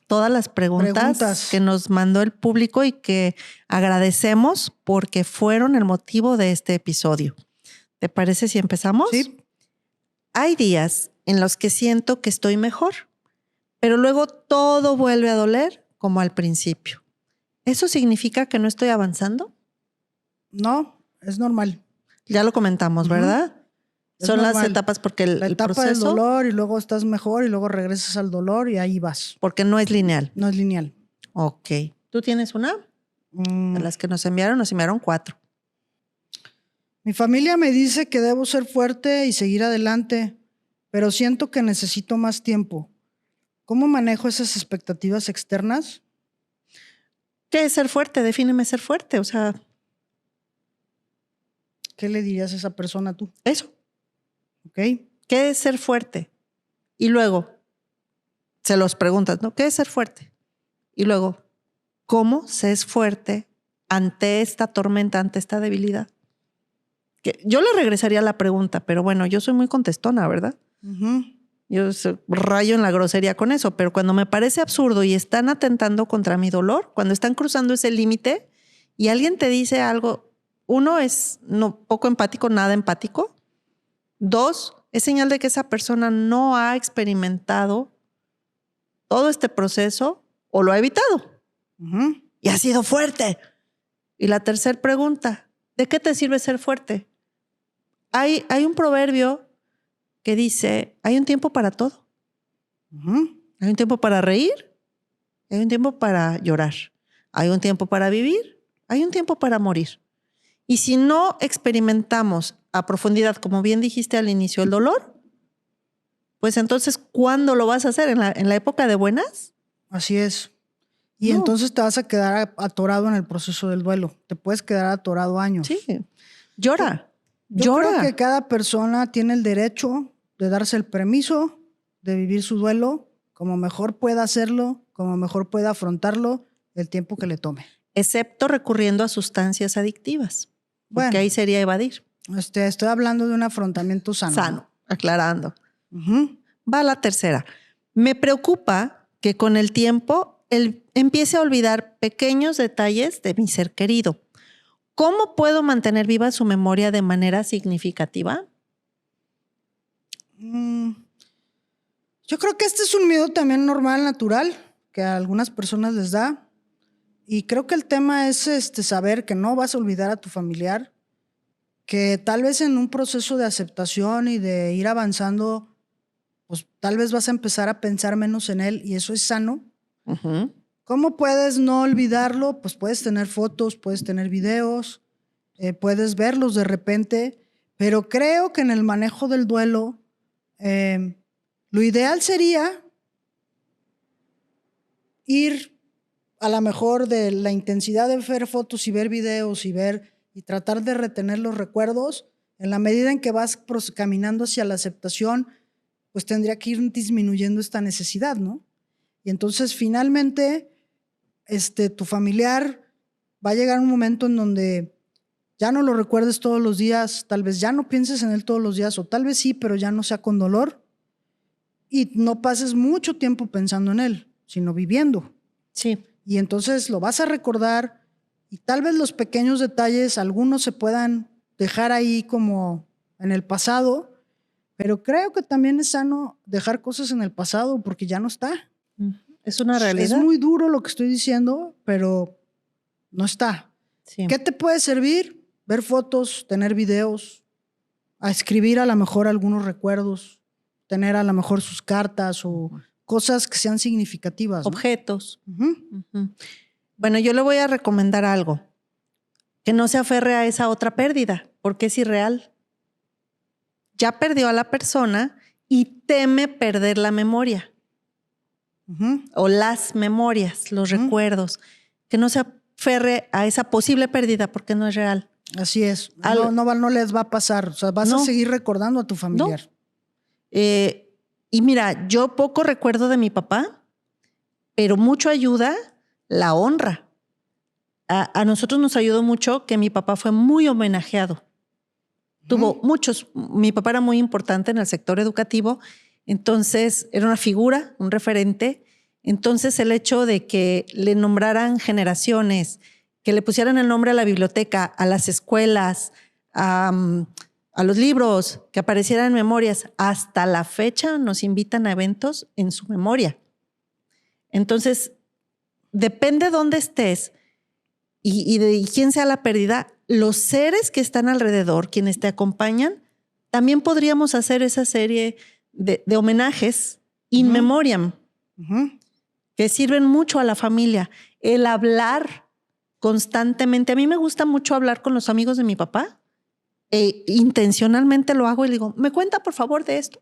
S2: todas las preguntas que nos mandó el público y que agradecemos porque fueron el motivo de este episodio. ¿Te parece si empezamos?
S1: Sí.
S2: Hay días en los que siento que estoy mejor, pero luego todo vuelve a doler como al principio. ¿Eso significa que no estoy avanzando?
S1: No, es normal.
S2: Ya lo comentamos, ¿verdad? Son normal. Las etapas porque
S1: la etapa del dolor y luego estás mejor y luego regresas al dolor y ahí vas.
S2: Porque no es lineal.
S1: No es lineal.
S2: Ok. ¿Tú tienes una? De las que nos enviaron 4.
S1: Mi familia me dice que debo ser fuerte y seguir adelante, pero siento que necesito más tiempo. ¿Cómo manejo esas expectativas externas?
S2: ¿Qué es ser fuerte? Defíneme ser fuerte. O sea,
S1: ¿qué le dirías a esa persona tú?
S2: Eso.
S1: Ok.
S2: ¿Qué es ser fuerte? Y luego se los preguntas, ¿no? ¿Qué es ser fuerte? Y luego, ¿cómo se es fuerte ante esta tormenta, ante esta debilidad? Que yo le regresaría la pregunta, pero bueno, yo soy muy contestona, ¿verdad? Yo rayo en la grosería con eso, pero cuando me parece absurdo y están atentando contra mi dolor, cuando están cruzando ese límite y alguien te dice algo, uno es poco empático, nada empático. Dos, es señal de que esa persona no ha experimentado todo este proceso o lo ha evitado. Y ha sido fuerte. Y la tercera pregunta, ¿de qué te sirve ser fuerte? Hay un proverbio que dice, hay un tiempo para todo. Hay un tiempo para reír, hay un tiempo para llorar, hay un tiempo para vivir, hay un tiempo para morir. Y si no experimentamos a profundidad, como bien dijiste al inicio, el dolor, pues entonces, ¿cuándo lo vas a hacer? ¿En la época de buenas?
S1: Así es. Y entonces te vas a quedar atorado en el proceso del duelo. Te puedes quedar atorado años.
S2: Sí. Llora.
S1: Yo creo que cada persona tiene el derecho de darse el permiso de vivir su duelo como mejor pueda hacerlo, como mejor pueda afrontarlo, el tiempo que le tome.
S2: Excepto recurriendo a sustancias adictivas. Porque ahí sería evadir.
S1: Estoy hablando de un afrontamiento sano.
S2: Sano, aclarando. Va la tercera. Me preocupa que con el tiempo él empiece a olvidar pequeños detalles de mi ser querido. ¿Cómo puedo mantener viva su memoria de manera significativa?
S1: Yo creo que este es un miedo también normal, natural, que a algunas personas les da. Y creo que el tema es saber que no vas a olvidar a tu familiar, que tal vez en un proceso de aceptación y de ir avanzando, pues tal vez vas a empezar a pensar menos en él y eso es sano. ¿Cómo puedes no olvidarlo? Pues puedes tener fotos, puedes tener videos, puedes verlos de repente, pero creo que en el manejo del duelo, lo ideal sería ir a lo mejor de la intensidad de ver fotos y ver videos y tratar de retener los recuerdos. En la medida en que vas caminando hacia la aceptación, pues tendría que ir disminuyendo esta necesidad, ¿no? Y entonces finalmente tu familiar va a llegar un momento en donde ya no lo recuerdes todos los días, tal vez ya no pienses en él todos los días, o tal vez sí, pero ya no sea con dolor, y no pases mucho tiempo pensando en él, sino viviendo.
S2: Sí.
S1: Y entonces lo vas a recordar y tal vez los pequeños detalles, algunos se puedan dejar ahí como en el pasado, pero creo que también es sano dejar cosas en el pasado porque ya no está.
S2: Es una realidad.
S1: Es muy duro lo que estoy diciendo, pero no está. Sí. ¿Qué te puede servir? Ver fotos, tener videos, a escribir a lo mejor algunos recuerdos, tener a lo mejor sus cartas o cosas que sean significativas, ¿no?
S2: Objetos. Bueno, yo le voy a recomendar algo. Que no se aferre a esa otra pérdida, porque es irreal. Ya perdió a la persona y teme perder la memoria. O las memorias, los recuerdos. Que no se aferre a esa posible pérdida porque no es real.
S1: Así es. No les va a pasar. O sea, vas a seguir recordando a tu familiar.
S2: Y mira, yo poco recuerdo de mi papá, pero mucho ayuda la honra. A nosotros nos ayudó mucho que mi papá fue muy homenajeado. Tuvo muchos. Mi papá era muy importante en el sector educativo, entonces era una figura, un referente. Entonces el hecho de que le nombraran generaciones, que le pusieran el nombre a la biblioteca, a las escuelas, a los libros, que aparecieran en memorias, hasta la fecha nos invitan a eventos en su memoria. Entonces, depende de dónde estés y de quién sea la pérdida, los seres que están alrededor, quienes te acompañan, también podríamos hacer esa serie de homenajes in memoriam, que sirven mucho a la familia. El hablar constantemente. A mí me gusta mucho hablar con los amigos de mi papá. Intencionalmente lo hago y le digo, ¿me cuenta por favor de esto?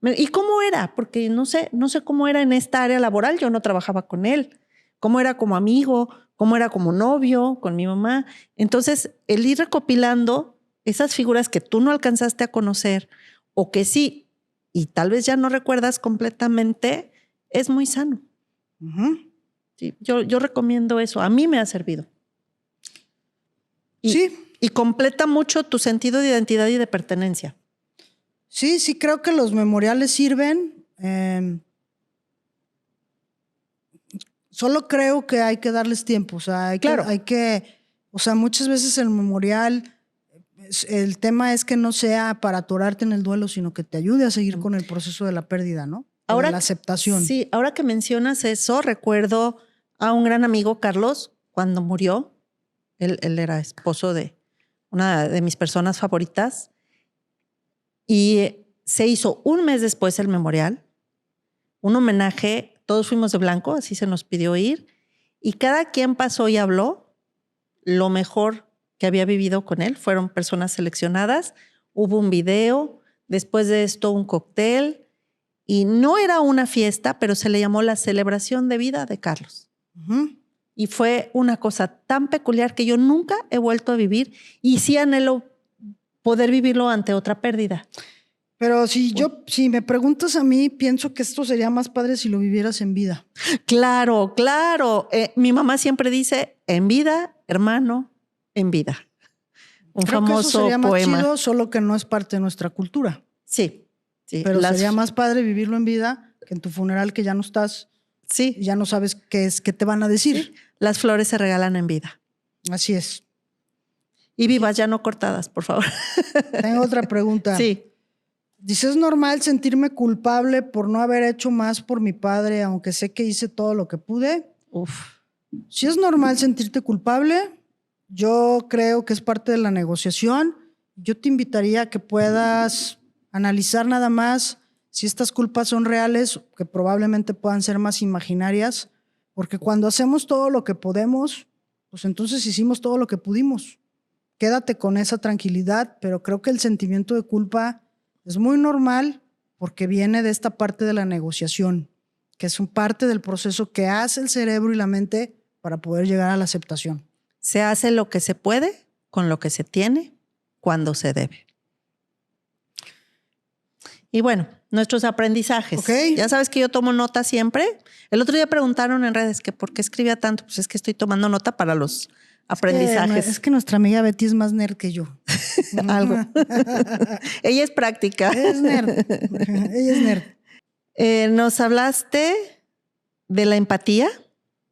S2: ¿Y cómo era? Porque no sé cómo era en esta área laboral. Yo no trabajaba con él. ¿Cómo era como amigo? ¿Cómo era como novio con mi mamá? Entonces, el ir recopilando esas figuras que tú no alcanzaste a conocer o que sí, y tal vez ya no recuerdas completamente, es muy sano. Sí, yo recomiendo eso. A mí me ha servido. Y completa mucho tu sentido de identidad y de pertenencia.
S1: Sí, creo que los memoriales sirven. Solo creo que hay que darles tiempo. O sea, muchas veces el memorial, el tema es que no sea para atorarte en el duelo, sino que te ayude a seguir con el proceso de la pérdida, ¿no? Ahora, de la aceptación.
S2: Sí, ahora que mencionas eso, recuerdo a un gran amigo, Carlos, cuando murió. Él era esposo de una de mis personas favoritas. Y se hizo un mes después el memorial, un homenaje, todos fuimos de blanco, así se nos pidió ir, y cada quien pasó y habló lo mejor que había vivido con él. Fueron personas seleccionadas, hubo un video, después de esto un cóctel, y no era una fiesta, pero se le llamó la celebración de vida de Carlos.
S1: Uh-huh.
S2: Y fue una cosa tan peculiar que yo nunca he vuelto a vivir, y sí anhelo poder vivirlo ante otra pérdida.
S1: Pero si me preguntas a mí, pienso que esto sería más padre si lo vivieras en vida.
S2: Claro. Mi mamá siempre dice, en vida, hermano, en vida.
S1: Creo que eso sería más chido, solo que no es parte de nuestra cultura.
S2: Sí.
S1: Pero sería más padre vivirlo en vida que en tu funeral, que ya no estás.
S2: Sí.
S1: Y ya no sabes qué te van a decir.
S2: Sí. Las flores se regalan en vida.
S1: Así es.
S2: Y vivas, ya no cortadas, por favor.
S1: Tengo otra pregunta.
S2: Sí.
S1: Dice, ¿es normal sentirme culpable por no haber hecho más por mi padre, aunque sé que hice todo lo que pude? Si es normal sentirte culpable, yo creo que es parte de la negociación. Yo te invitaría a que puedas analizar nada más si estas culpas son reales, que probablemente puedan ser más imaginarias, porque cuando hacemos todo lo que podemos, pues entonces hicimos todo lo que pudimos. Quédate con esa tranquilidad, pero creo que el sentimiento de culpa es muy normal porque viene de esta parte de la negociación, que es un parte del proceso que hace el cerebro y la mente para poder llegar a la aceptación.
S2: Se hace lo que se puede con lo que se tiene cuando se debe. Y bueno, nuestros aprendizajes.
S1: Okay.
S2: Ya sabes que yo tomo nota siempre. El otro día preguntaron en redes que por qué escribía tanto. Pues es que estoy tomando nota para los aprendizajes.
S1: Es que nuestra amiga Betty es más nerd que yo.
S2: Algo. Ella es práctica.
S1: Ella es nerd.
S2: Nos hablaste de la empatía,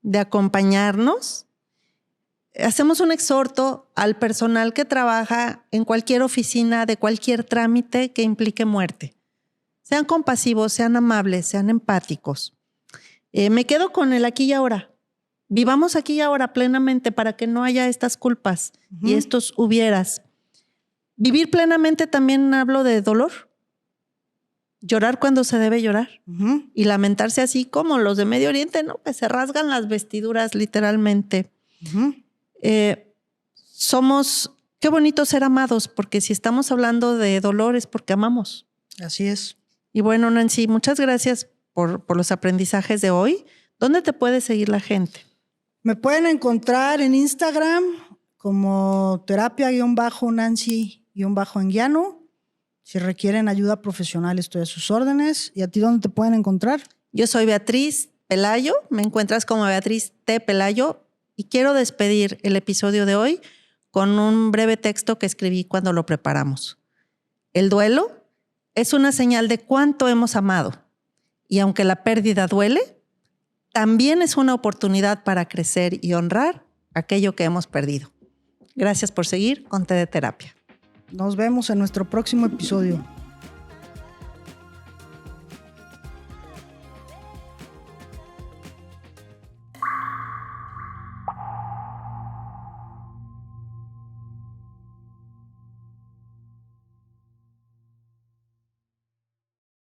S2: de acompañarnos. Hacemos un exhorto al personal que trabaja en cualquier oficina, de cualquier trámite que implique muerte. Sean compasivos, sean amables, sean empáticos. Me quedo con el aquí y ahora. Vivamos aquí y ahora plenamente para que no haya estas culpas y estos hubieras. Vivir plenamente también hablo de dolor. Llorar cuando se debe llorar. Y lamentarse así como los de Medio Oriente, ¿no? Que se rasgan las vestiduras literalmente. Qué bonito ser amados, porque si estamos hablando de dolor es porque amamos.
S1: Así es.
S2: Y bueno, Nancy, muchas gracias por los aprendizajes de hoy. ¿Dónde te puede seguir la gente?
S1: Me pueden encontrar en Instagram como terapia_Nancy_Anguiano. Si requieren ayuda profesional, estoy a sus órdenes. ¿Y a ti dónde te pueden encontrar?
S2: Yo soy Beatriz Pelayo. Me encuentras como Beatriz T. Pelayo. Y quiero despedir el episodio de hoy con un breve texto que escribí cuando lo preparamos. El duelo es una señal de cuánto hemos amado. Y aunque la pérdida duele, también es una oportunidad para crecer y honrar aquello que hemos perdido. Gracias por seguir con Té de Terapia.
S1: Nos vemos en nuestro próximo episodio.